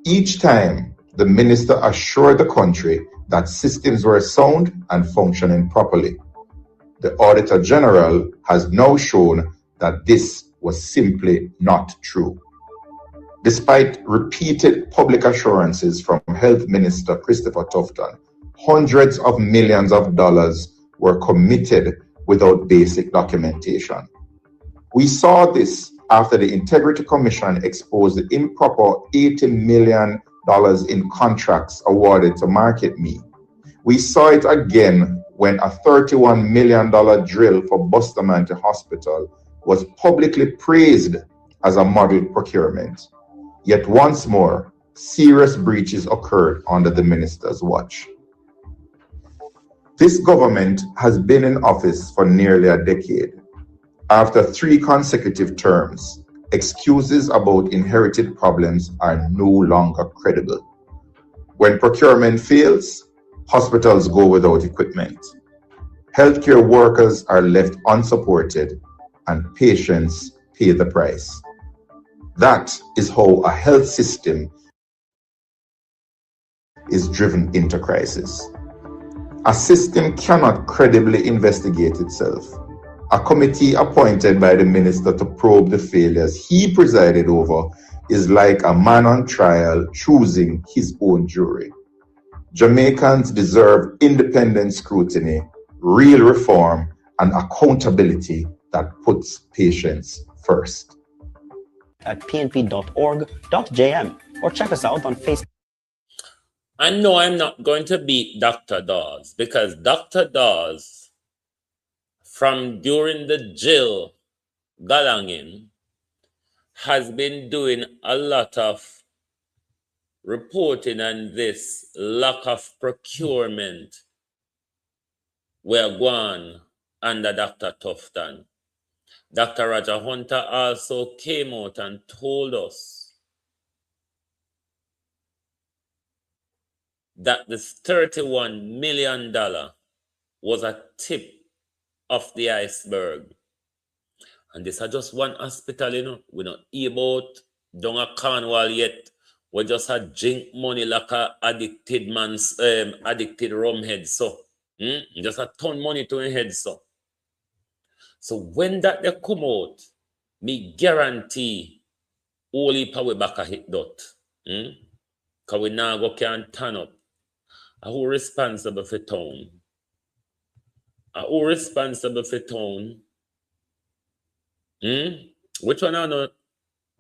S10: Each time, the minister assured the country that systems were sound and functioning properly. The Auditor General has now shown that this was simply not true. Despite repeated public assurances from Health Minister Christopher Tufton, hundreds of millions of dollars were committed without basic documentation. We saw this after the Integrity Commission exposed the improper $80 million in contracts awarded to Market Me. We saw it again when a $31 million drill for Bustamante Hospital was publicly praised as a model procurement. Yet once more, serious breaches occurred under the minister's watch. This government has been in office for nearly a decade. After 3 consecutive terms, excuses about inherited problems are no longer credible. When procurement fails, hospitals go without equipment. Healthcare workers are left unsupported, and patients pay the price. That is how a health system is driven into crisis. A system cannot credibly investigate itself. A committee appointed by the minister to probe the failures he presided over is like a man on trial choosing his own jury. Jamaicans deserve independent scrutiny, real reform, and accountability that puts patients first.
S9: At pnp.org.jm or check us out on Facebook.
S4: I know I'm not going to beat Dr. Dawes because Dr. Dawes, from during the Jill Galangin, has been doing a lot of reporting on this lack of procurement where gone under Dr. Tufton. Dr. Roger Hunter also came out and told us that this $31 million was a tip of the iceberg. And this is just one hospital, you know. We're not about down a Cornwall yet. We just had drink money like a addicted man's addicted rum head, so. Just a ton money to his head, so. So when that they come out, me guarantee only power back a hit dot. Because we now go can turn up. Who responsible for town? Who responsible for town? Which one are not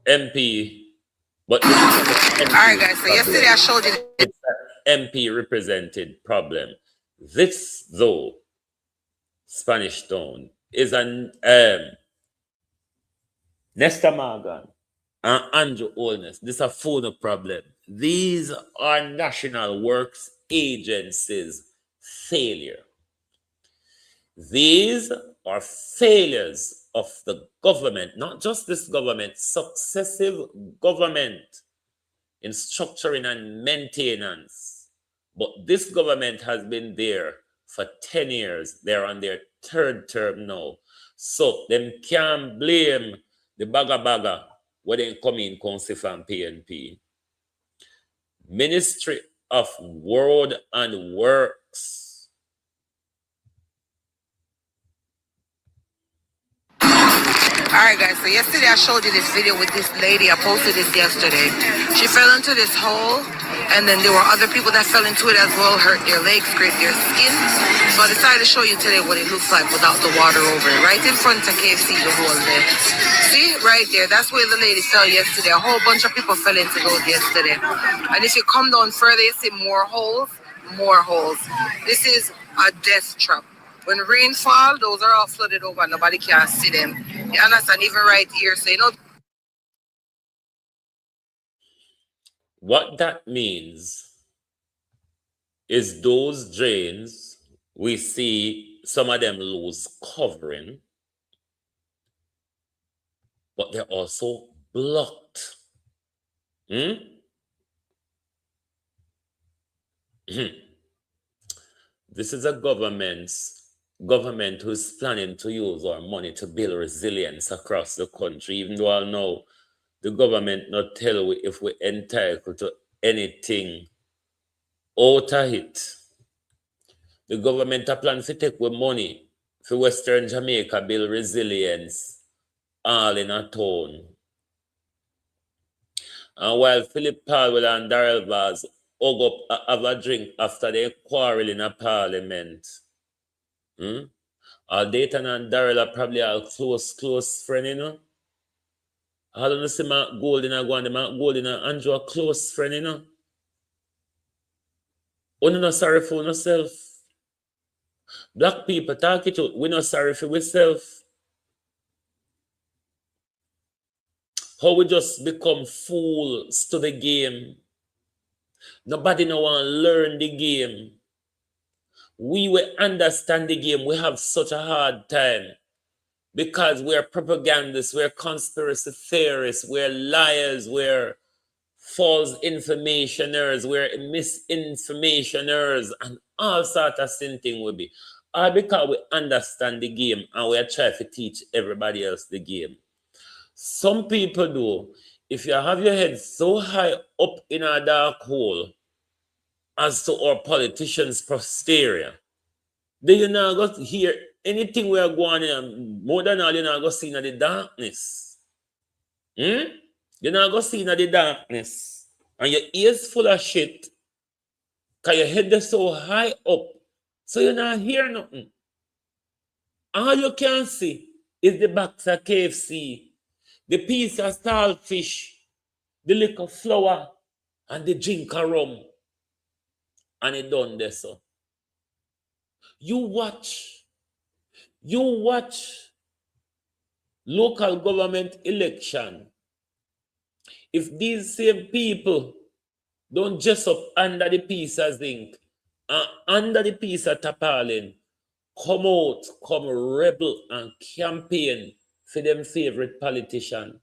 S4: MP? But this is
S6: Alright guys, so yesterday I showed you
S4: it's an MP represented problem. This though, Spanish Town, is an Nesta Morgan and Andrew Holness. This is a phone problem. These are national works agencies' failure. These are failures of the government, not just this government, successive government in structuring and maintenance. But this government has been there for 10 years. They're on their 3rd term now. So them can't blame the bagger when they come in council from PNP. Ministry of Road and Works.
S6: Alright guys, so yesterday I showed you this video with this lady. I posted this yesterday. She fell into this hole, and then there were other people that fell into it as well, hurt their legs, scraped their skin. So I decided to show you today what it looks like without the water over it. Right in front of KFC, the hole there. See, right there, that's where the lady fell yesterday. A whole bunch of people fell into those yesterday. And if you come down further, you see more holes, more holes. This is a death trap. When rain fall, those are all flooded over. Nobody can see them. You understand? Even right here. So, you know.
S4: What that means is those drains we see some of them lose covering, but they're also blocked. This is a government who's planning to use our money to build resilience across the country, even though I know the government not tell we if we're entitled to anything out of it. The government are planning to take with money for Western Jamaica build resilience all in a town. And while Philip Powell and Darrell Vaz hug up have a drink after they quarrel in a parliament. Dayton and Darrell are probably our close friend, you know. I don't see Mark Golding and Andrew a close friend, you know. We're not sorry for ourselves. Black people talk it out. We're not sorry for ourselves. How we just become fools to the game. Nobody no want to learn the game. We will understand the game. We have such a hard time because we're propagandists, we're conspiracy theorists, we're liars, we're false informationers, we're misinformationers, and all sorts of things will be. All because we understand the game and we are trying to teach everybody else the game. Some people do, if you have your head so high up in a dark hole as to our politicians' posterior, then you're not going to hear anything we are going on. More than all, you're not going to see in the darkness. You're not going to see in the darkness. And your ears full of shit because your head is so high up. So you're not hearing nothing. All you can see is the box of KFC, the piece of saltfish, the little flour, and the drink of rum. And it done this. So. You watch local government election. If these same people don't dress up under the piece of zinc and under the piece of tarpaulin, come out, come rebel and campaign for them favorite politician.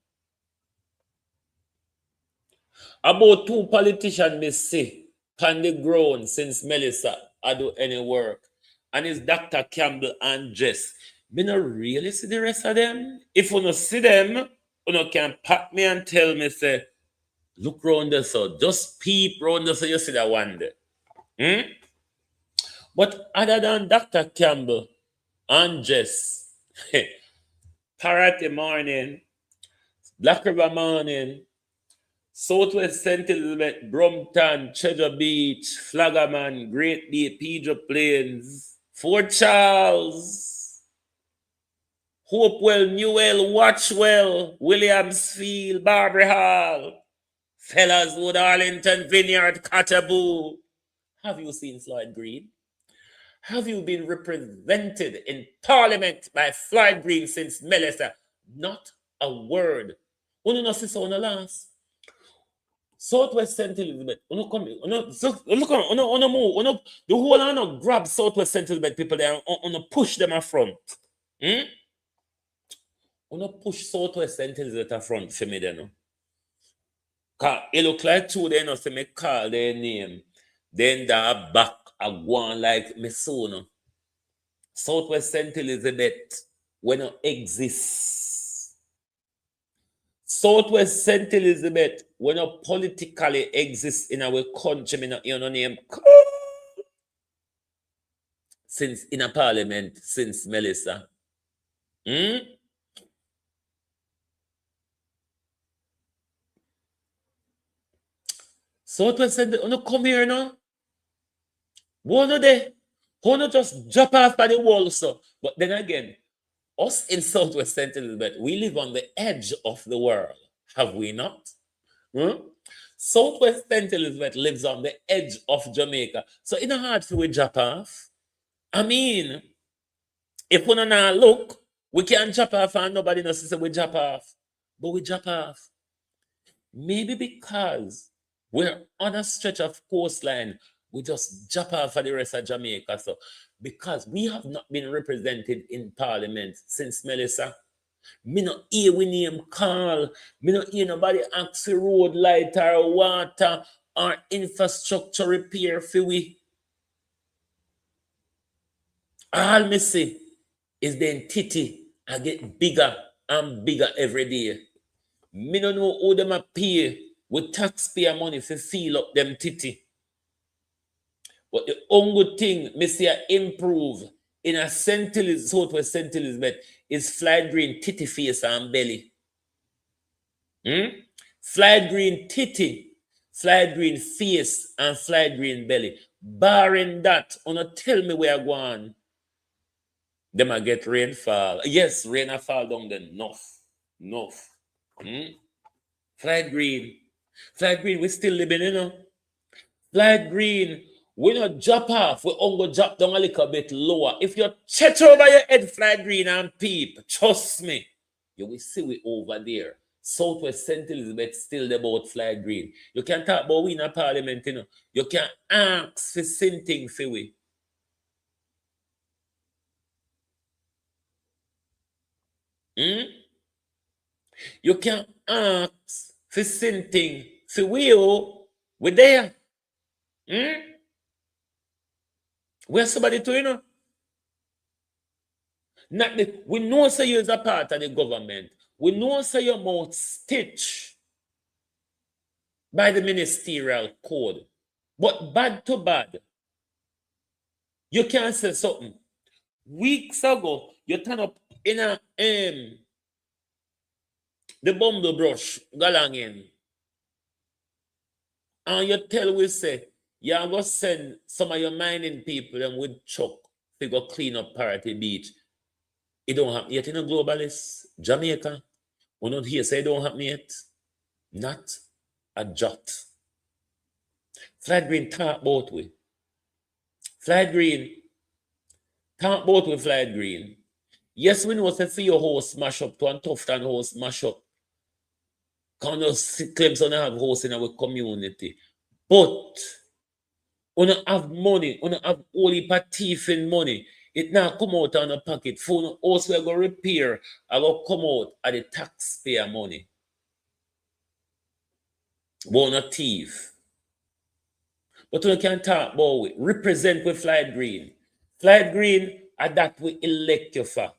S4: About 2 politicians may say on the ground since Melissa I do any work. And it's Dr. Campbell and Jess. Me not really see the rest of them. If you don't see them, you can pat me and tell me, say, look round there, so just peep round there so you see that one there. But other than Dr. Campbell and Jess, Parity Morning, Black River Morning, Southwest St. Elizabeth, Brompton, Treasure Beach, Flaggerman, Great Deep, Pedro Plains, Fort Charles, Hopewell, Newell, Watchwell, Williamsfield, Barbary Hall, Fellaswood, Arlington, Vineyard, Cattaboo. Have you seen Floyd Green? Have you been represented in Parliament by Floyd Green since Melissa? Not a word. Uno no see so no last. Southwest St. Elizabeth, uno come, uno move, the whole uno grab Southwest St. Elizabeth people there and uno push them up front. Uno push Southwest St. Elizabeth up front for me then. No? Cause it look like two they no say me call their name. Then the back a go on like me soon. Southwest St. Elizabeth when no exists. Southwest St. Elizabeth when no politically exists in our country, me no hear no name since in a parliament since Melissa. Southwest St. Elizabeth, you come here now. One day, you just drop off by the wall, so. But then again, us in Southwest St. Elizabeth, we live on the edge of the world, have we not? Southwest St. Elizabeth lives on the edge of Jamaica, so it's not hard for we drop off. I mean, if we don't look, we can't drop off and nobody knows say we drop off. But we drop off. Maybe because we're on a stretch of coastline, we just drop off for the rest of Jamaica. So because we have not been represented in Parliament since Melissa. Me no hear we name call. Me no hear nobody ask for road light or water or infrastructure repair for we. All me see is the entity I get bigger and bigger every day. Me no know how them a pay with taxpayer money for fill up them titty. But the only thing me see a improve in a Southwest St. Elizabeth is fly green titty face and belly. Fly green titty, fly green face, and fly green belly. Barring that, wanna tell me where I go on. Them a get rainfall. Yes, rain a fall down then. Enough. Fly green. Fly green, we still living, you know. Fly green, we not drop off. We only drop down a little bit lower. If you check over your head, fly green and peep, trust me, you will see we over there. Southwest St. Elizabeth still about fly green. You can talk about we in a parliament, you know. You can ask for something for we. You can ask for something for we. We're there. Where's somebody to, you know? Not the, we know say you're a part of the government. We know say your mouth stitched by the ministerial code. But bad to bad, you can't say something. Weeks ago, you turn up in a the bumble brush galangin. And you tell we say, you're going to send some of your mining people them with chuck to go clean up Parity Beach. It don't happen yet in a globalist. Jamaica, we not here say it don't happen yet. Not a jot. Flight Green talk about we. Flight Green talk about we, Flight Green. Yes, we know say for your house smash up to and tough and house smash up. Can you claims on have house in our community. But we don't have money, we don't have only thief in money. It now come out on a pocket. Phone also we go repair, I go come out at the taxpayer money. But not thief. But we can talk about it. Represent with Flight Green. Flight Green are that we elect you for.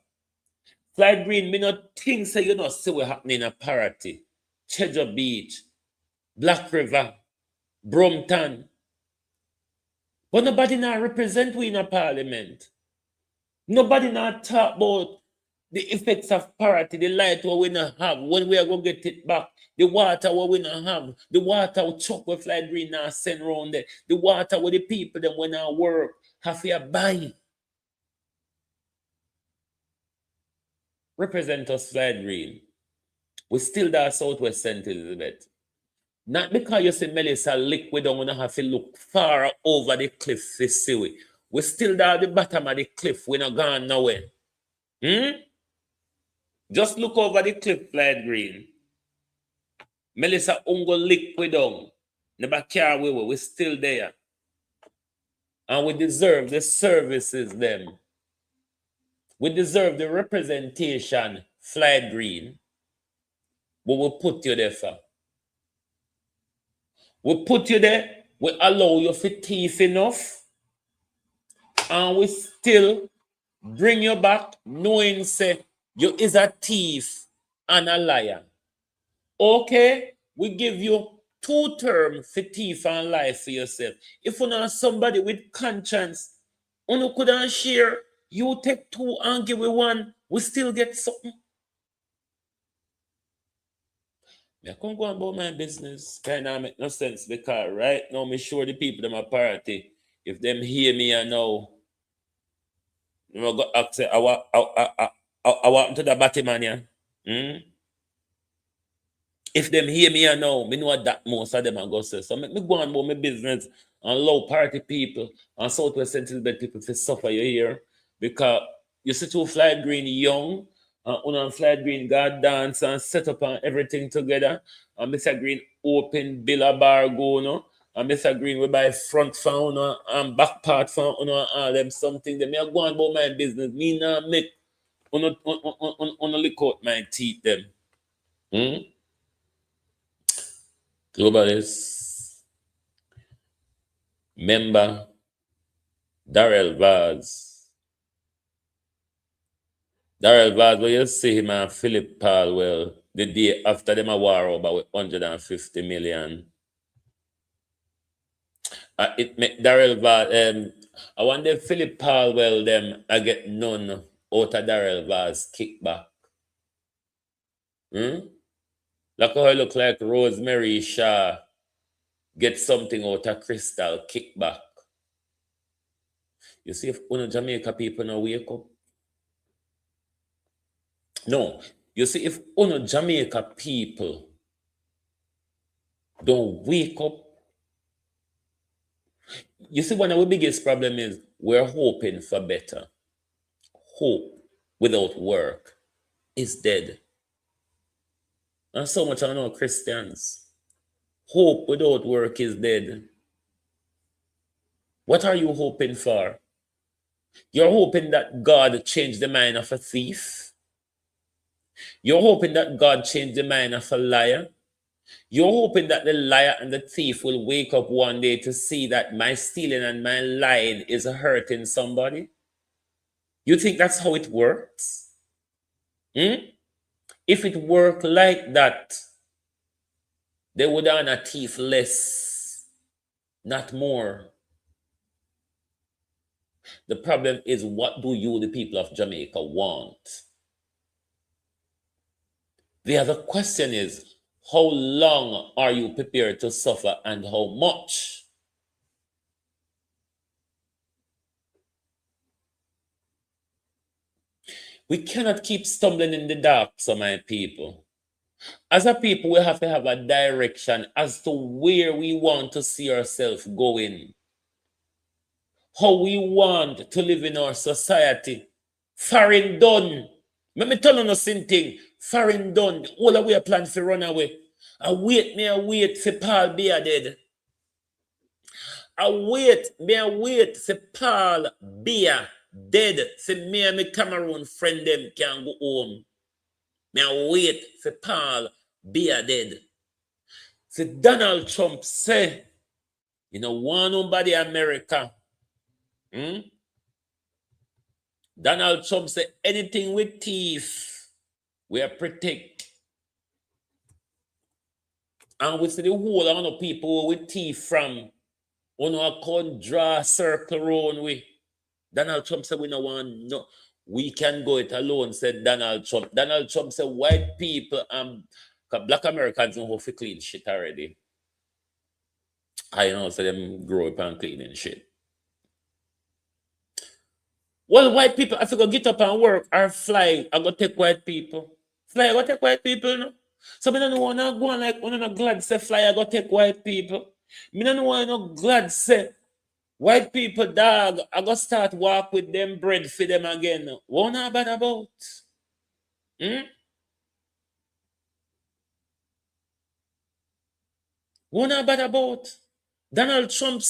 S4: Flight Green, me not think say you know see what happening in a Parity, Cheddar Beach, Black River, Brompton. But nobody now represent we in a parliament. Nobody now talk about the effects of Parity, the light what we not have, when we are going to get it back, the water what we not have, the water we chuck with Flight Green now send around there, the water with the people them when I work have to buy. Represent us, Flight Green. We still there Southwest St. Elizabeth. Not because you say Melissa lick, we don't want to have to look far over the cliff to see we. We still there at the bottom of the cliff. We're not gone nowhere. Just look over the cliff, Flight Green. Melissa ungo lick we down. Never care we were. We're still there. And we deserve the services them. We deserve the representation, Flight Green. But we'll put you there for. We put you there, we allow you for thief enough, and we still bring you back knowing say you is a thief and a liar. Okay, we give you 2 terms for thief and lie for yourself. If you know somebody with conscience, you couldn't share, you take 2 and give me 1, we still get something. I can't go about my business. Kind of make no sense because right now, me sure the people them a Parity. If them hear me and know, you know, go ask say, I want to the Batman, yeah. If them hear me and know, me know that most of them are go say. So me go on about my business and allow Parity people and Southwest St. Elizabeth people to suffer you here because you see 2 Flight Green young. And Flight Green got dance and set up and everything together. And Mr. Green open Billa Bar go, no? And Mr. Green will buy front phone and back part phone all them something. They may go on about my business. Me not make on lick out my teeth them. Globalist member Darrell Vaz. Darrell Vaz, where you see him and Philip Palwell the day after them a war over with 150 million. It make Darrell Vaz, I wonder if Philip Palwell them I get none out of Darrell Vaz kickback. Like how it look like Rosemary Shaw get something out of Crystal kickback. You see if Jamaica people now wake up. No, you see if Jamaica people don't wake up. You see, one of the biggest problem is we're hoping for better. Hope without work is dead. And so much I know Christians. Hope without work is dead. What are you hoping for? You're hoping that God changed the mind of a thief. You're hoping that God changed the mind of a liar. You're hoping that the liar and the thief will wake up one day to see that my stealing and my lying is hurting somebody. You think that's how it works? If it worked like that, they would earn a thief less, not more. The problem is, what do you, the people of Jamaica, want? The other question is, how long are you prepared to suffer and how much? We cannot keep stumbling in the dark, so my people. As a people, we have to have a direction as to where we want to see ourselves going. How we want to live in our society. Foreign done. Let me tell you no thing. Foreign done. All the way plan to run away. I wait for Paul Beer dead. I wait for Paul Beer dead. For me and my Cameroon friend them can go home. I wait for Paul Beer dead. So Donald Trump say, you know, one nobody America. Donald Trump say anything with teeth, we are protect. And we see the whole amount of people with teeth from I can't draw a circle around we. Donald Trump said we no want no. We can go it alone, said Donald Trump. Donald Trump said white people black Americans know how to clean shit already. I know so them grow up and cleaning shit. Well, white people, if you go get up and work or fly, I go take white people. Fly, I go take white people, no? So I don't want to go on like, I'm not glad say fly, I go take white people. I don't want to glad say white people, dog, I go start walk with them bread for them again. What not bad about? What not bad about? Donald Trump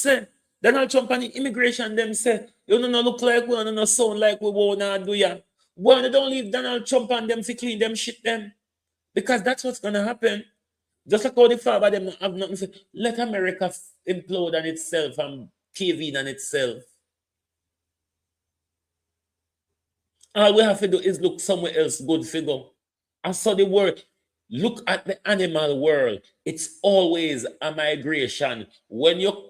S4: and the immigration them say, you don't look like we don't sound like we wanna do ya. Boy, don't leave Donald Trump and them to clean them shit them. Because that's what's gonna happen. Just like how the father them have nothing to say. Let America implode on itself and cave in on itself. All we have to do is look somewhere else good figure. I saw the word. Look at the animal world. It's always a migration. When you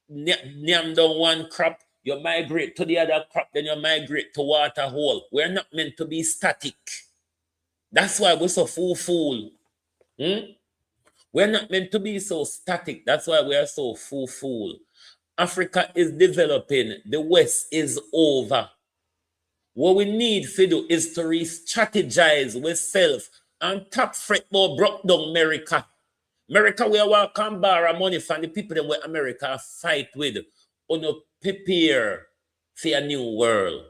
S4: name down one crop, you migrate to the other crop, then you migrate to water hole. We're not meant to be static. That's why we're so fool. We're not meant to be so static. That's why we are so fool. Africa is developing. The West is over. What we need to do is to re-strategize with self and top fret more broke down America. America, we walk and borrow money from the people that where America fight with. Prepare for a new world.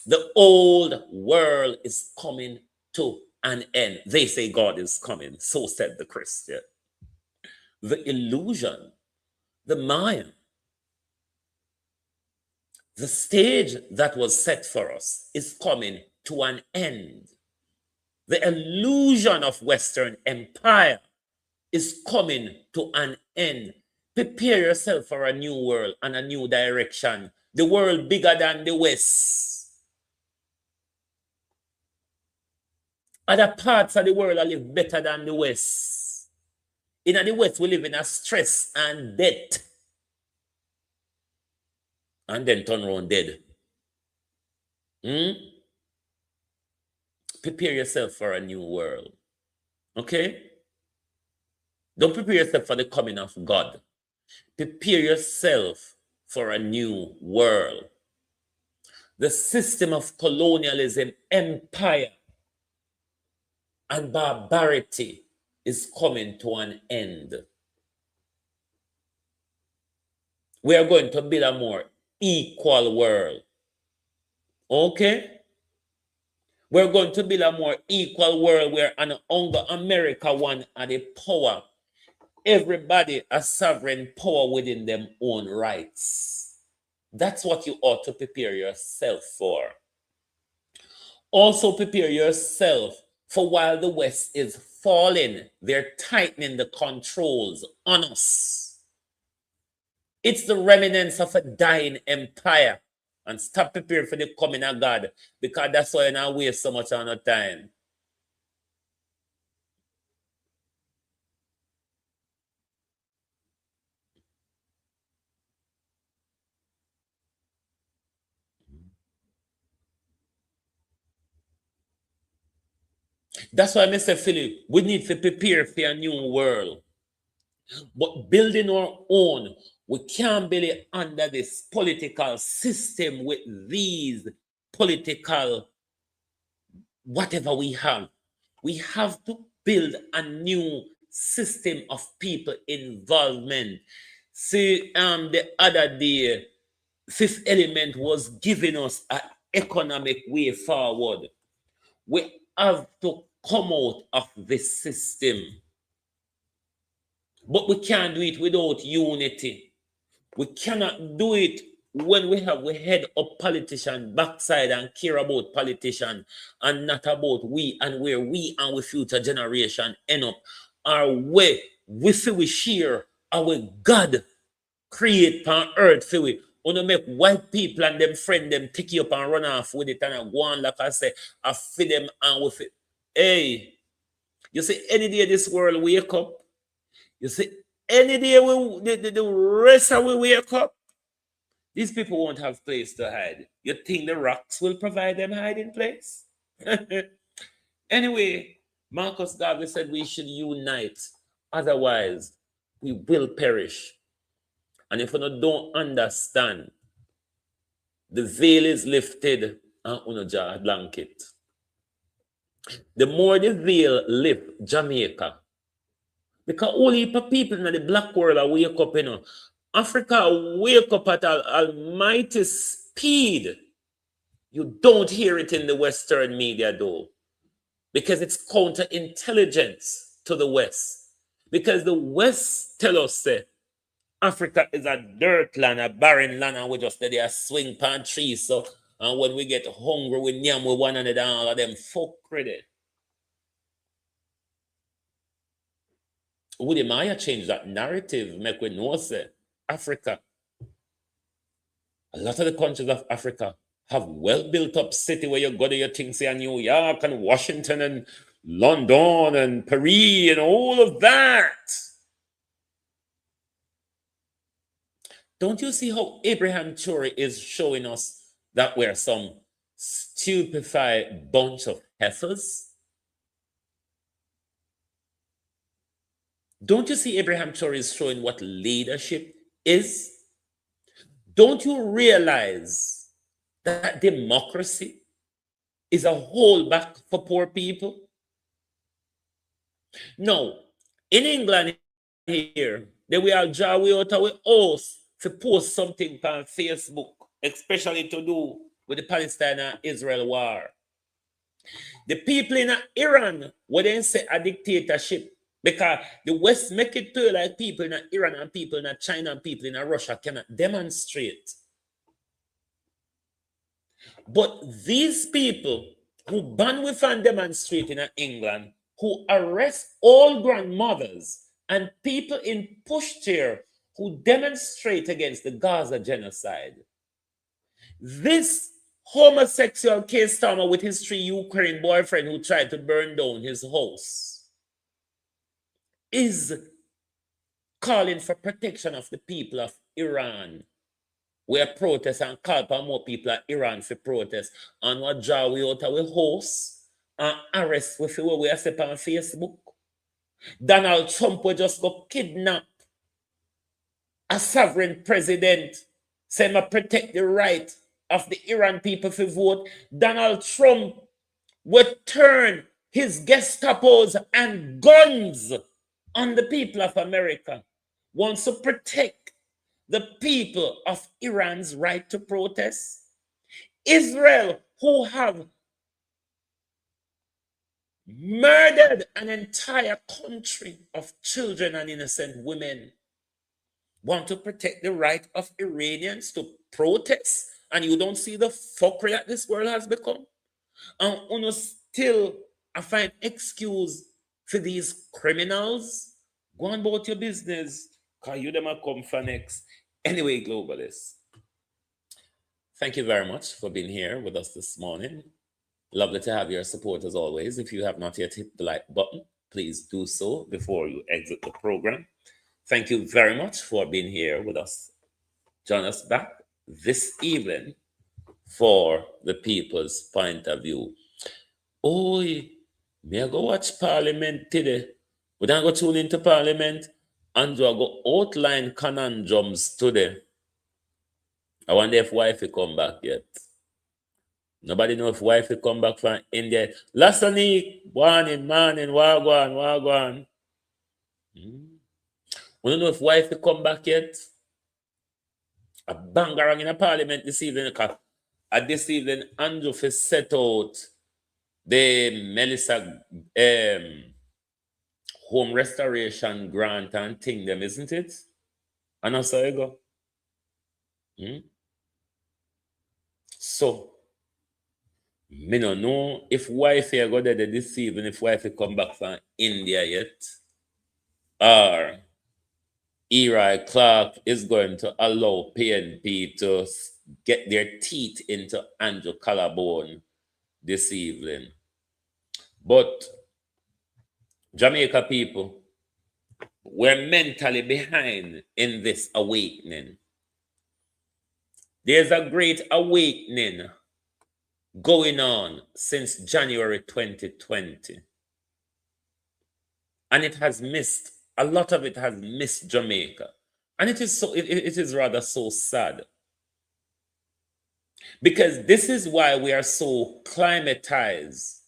S4: The old world is coming to an end. They say God is coming. So said the Christian. The illusion the Maya. The stage that was set for us is coming to an end. The illusion of Western empire is coming to an end. Prepare yourself for a new world and a new direction. The world bigger than the West. Other parts of the world live better than the West. In the West, we live in a stress and death. And then turn around dead. Prepare yourself for a new world. Okay? Don't prepare yourself for the coming of God. Prepare yourself for a new world. The system of colonialism, empire, and barbarity is coming to an end. We are going to build a more equal world. Okay? We're going to build a more equal world where an Unga America one are the power. Everybody has sovereign power within them own rights. That's what you ought to prepare yourself for. Also prepare yourself for while the West is falling, they're tightening the controls on us. It's the remnants of a dying empire. And stop preparing for the coming of God, because that's why you're not waste so much on our time. That's why I say, Philip, we need to prepare for a new world. But building our own, we can't build it under this political system with these political whatever we have. We have to build a new system of people involvement. See, the other day, Fifth Element was giving us an economic way forward. We have to come out of this system. But we can't do it without unity. We cannot do it when we have we head up politician backside and care about politician and not about we and where we and we future generation end up. Our way we feel we share our God create on earth for we. Wanna make white people and them friend them take you up and run off with it and go on like I say, I feed them and with it. Hey, you see, any day this world wake up, you see, any day the rest of we wake up, these people won't have place to hide. You think the rocks will provide them hiding place? Anyway, Marcus Garvey said we should unite. Otherwise, we will perish. And if you don't understand, the veil is lifted and unoja blanket. The more the veil lift Jamaica, because only people in the black world are wake up, Africa wake up at an almighty speed. You don't hear it in the Western media though, because it's counterintelligence to the West. Because the West tell us that Africa is a dirt land, a barren land, and we just let there swing pan trees. So, and when we get hungry, we name with one another and all of them folk credit. Would the Maya change that narrative? Make we know say Africa, a lot of the countries of Africa have well built up city where you go to your things in New York and Washington and London and Paris and all of that. Don't you see how Abraham Chori is showing us that we're some stupefied bunch of heifers? Don't you see Abraham Chori is showing what leadership is? Don't you realize that democracy is a holdback for poor people? No, in England here, they will draw out our house to post something on Facebook, especially to do with the Palestine and Israel war. The people in Iran, what they say a dictatorship, Because the West make it feel like people in Iran and people in China and people in Russia cannot demonstrate. But these people who ban with and demonstrate in England, who arrest all grandmothers and people in pushchair who demonstrate against the Gaza genocide. This homosexual case Starmer with his 3 Ukraine boyfriend who tried to burn down his house is calling for protection of the people of Iran. We are protest and call for more people at Iran for protest. And what draw we out our house and arrest we for we are set on Facebook. Donald Trump will just go kidnap a sovereign president, say ma protect the right of the Iran people to vote. Donald Trump will turn his Gestapos and guns on the people of America. Wants to protect the people of Iran's right to protest. Israel, who have murdered an entire country of children and innocent women, want to protect the right of Iranians to protest, and you don't see the fuckery that this world has become. And you still find excuse for these criminals. Go on about your business, because you them are come for next. Anyway, globalists, thank you very much for being here with us this morning. Lovely to have your support as always. If you have not yet hit the like button, please do so before you exit the program. Thank you very much for being here with us. Join us back this evening for the People's Point of View. Oh, may I go watch Parliament today? We don't go tune into Parliament and I go outline conundrums today. I wonder if wifey come back yet. Nobody know if wifey come back from India. Last week, morning, wagwan. We don't know if wifey come back yet. A bangarang in a Parliament this evening. This evening, Andrew has set out the Melissa home restoration grant and thing them, isn't it? And I saw you go. So, me no know if wifey go there this evening, if wifey come back from India yet, or Eli Clark is going to allow PNP to get their teeth into Andrew Collarbone this evening. But Jamaica people, we're mentally behind in this awakening. There's a great awakening going on since January 2020. And it has missed, a lot of it has missed Jamaica. And it is rather so sad. Because this is why we are so climatized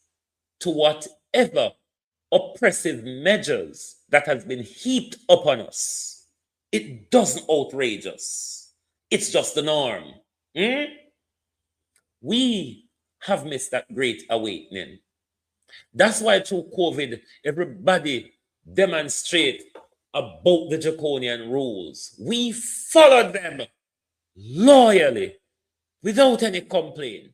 S4: to whatever oppressive measures that has been heaped upon us. It doesn't outrage us. It's just the norm. We have missed that great awakening. That's why through COVID, everybody demonstrate about the draconian rules. We followed them loyally, without any complaint.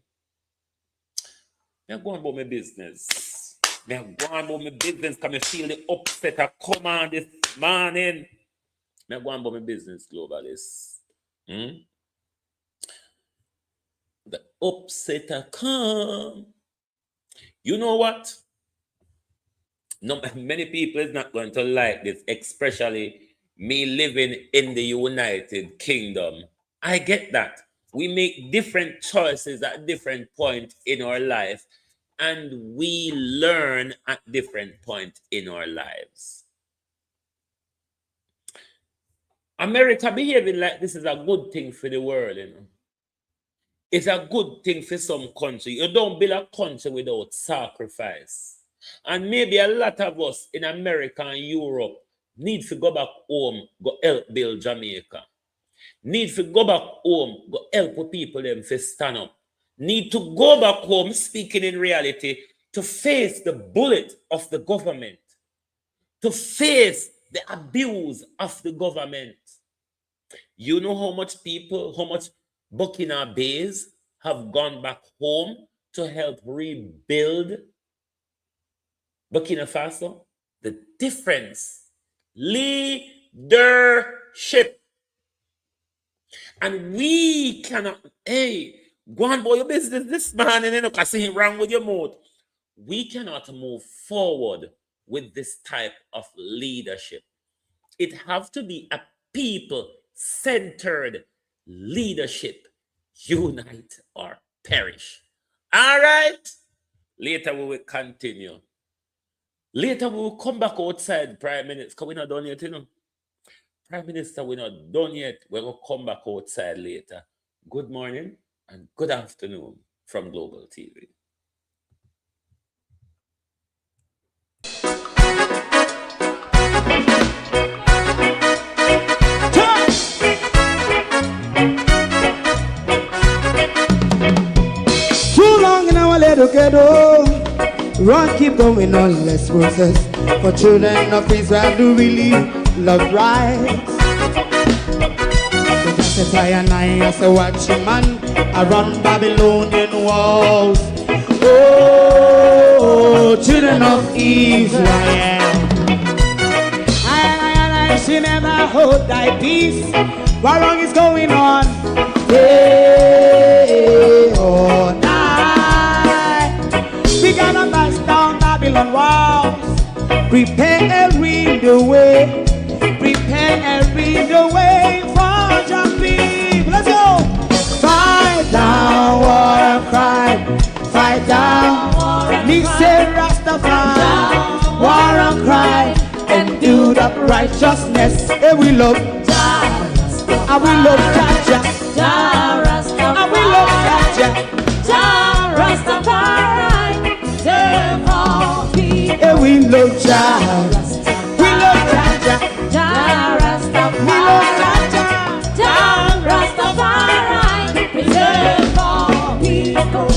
S4: I'm going about my business. I'm going about my business because I feel the upset I come on this morning. I'm going about my business, globalists. The upset I come. You know what? No, many people is not going to like this, especially me living in the United Kingdom. I get that. We make different choices at different points in our life, and we learn at different points in our lives. America behaving like this is a good thing for the world, you know. It's a good thing for some country. You don't build a country without sacrifice. And maybe a lot of us in America and Europe need to go back home, go help build Jamaica. Need to go back home, go help with people them to stand up. Need to go back home, speaking in reality, to face the bullet of the government, to face the abuse of the government. You know how much Burkina Faso have gone back home to help rebuild Burkina Faso? The difference. Leadership. And we cannot, go on boy your business this man and I see him wrong with your mouth. We cannot move forward with this type of leadership. It have to be a people-centered leadership. Unite or perish. All right? Later we will continue. Later we will come back outside, Prime Minister, because we're not done yet, you know. Prime Minister, we're not done yet. We're going to come back outside later. Good morning and good afternoon from Global TV.
S3: Too long in our little ghetto, run keep going on, let's process. For children of Israel do really love rights. So that's a tie and I as a watching man, I run Babylonian walls. Oh, children of Israel, I should never hold thy peace. What wrong is going on? Hey, oh, night. We gotta bust down Babylon walls. Prepare the way. Prepare the way for your people. Let's go. Fight down, war and cry. Fight down, me say Rastafari. War and cry and do the righteousness. Hey, we love and we love Jaja. And we love Jaja. Rastafari, save all people. Hey, we love Jaja. We love Jaja. We love Jaja. Rastafari, save all people.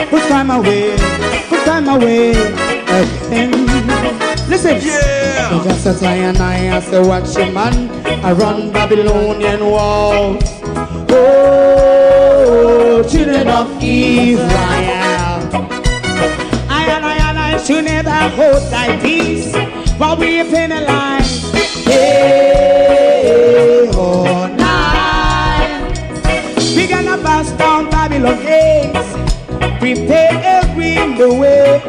S3: Put time away again. Listen, yeah. Just a tie and I as a watching man, I run Babylonian walls. Oh, children of Israel, I should never hold thy peace while we penalize. Hey, oh, night. We gonna bust down Babylon gates. Prepare the way.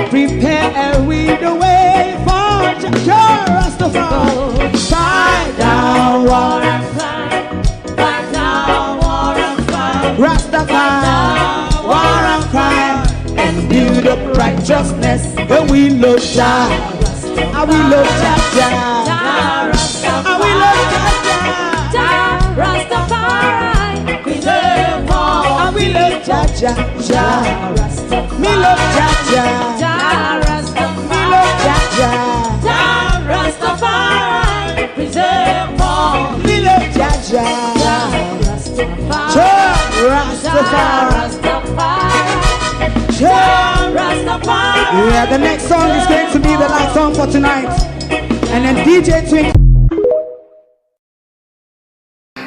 S3: Prepare the way for Rastafari. Fight down, war and cry. Fight down, war and cry. Rastafari, war and cry. And build up righteousness. And we love Jah. And we love Jah. And we love Jah. Rastafari. We love all. And we love Jah. Me love Jaja. Me love Jaja. Rastafari, preserve all. Me love Jaja. Rastafari. Yeah, the next song is going to be the last song for tonight. And then DJ Twink.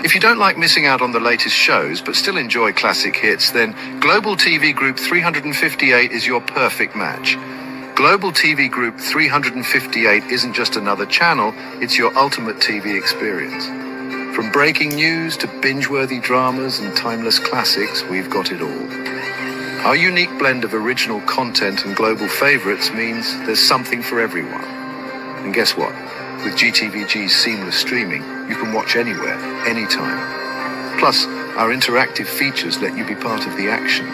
S1: If you don't like missing out on the latest shows but still enjoy classic hits, then Global TV Group 358 is your perfect match. Global TV Group 358 isn't just another channel, it's your ultimate TV experience. From breaking news to binge-worthy dramas and timeless classics, we've got it all. Our unique blend of original content and global favorites means there's something for everyone. And guess what? With GTVG's seamless streaming, you can watch anywhere, anytime. Plus, our interactive features let you be part of the action.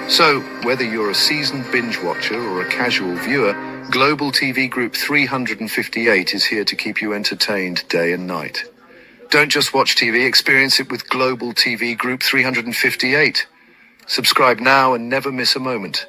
S1: So, whether you're a seasoned binge watcher or a casual viewer, Global TV Group 358 is here to keep you entertained day and night. Don't just watch TV, experience it with Global TV Group 358. Subscribe now and never miss a moment.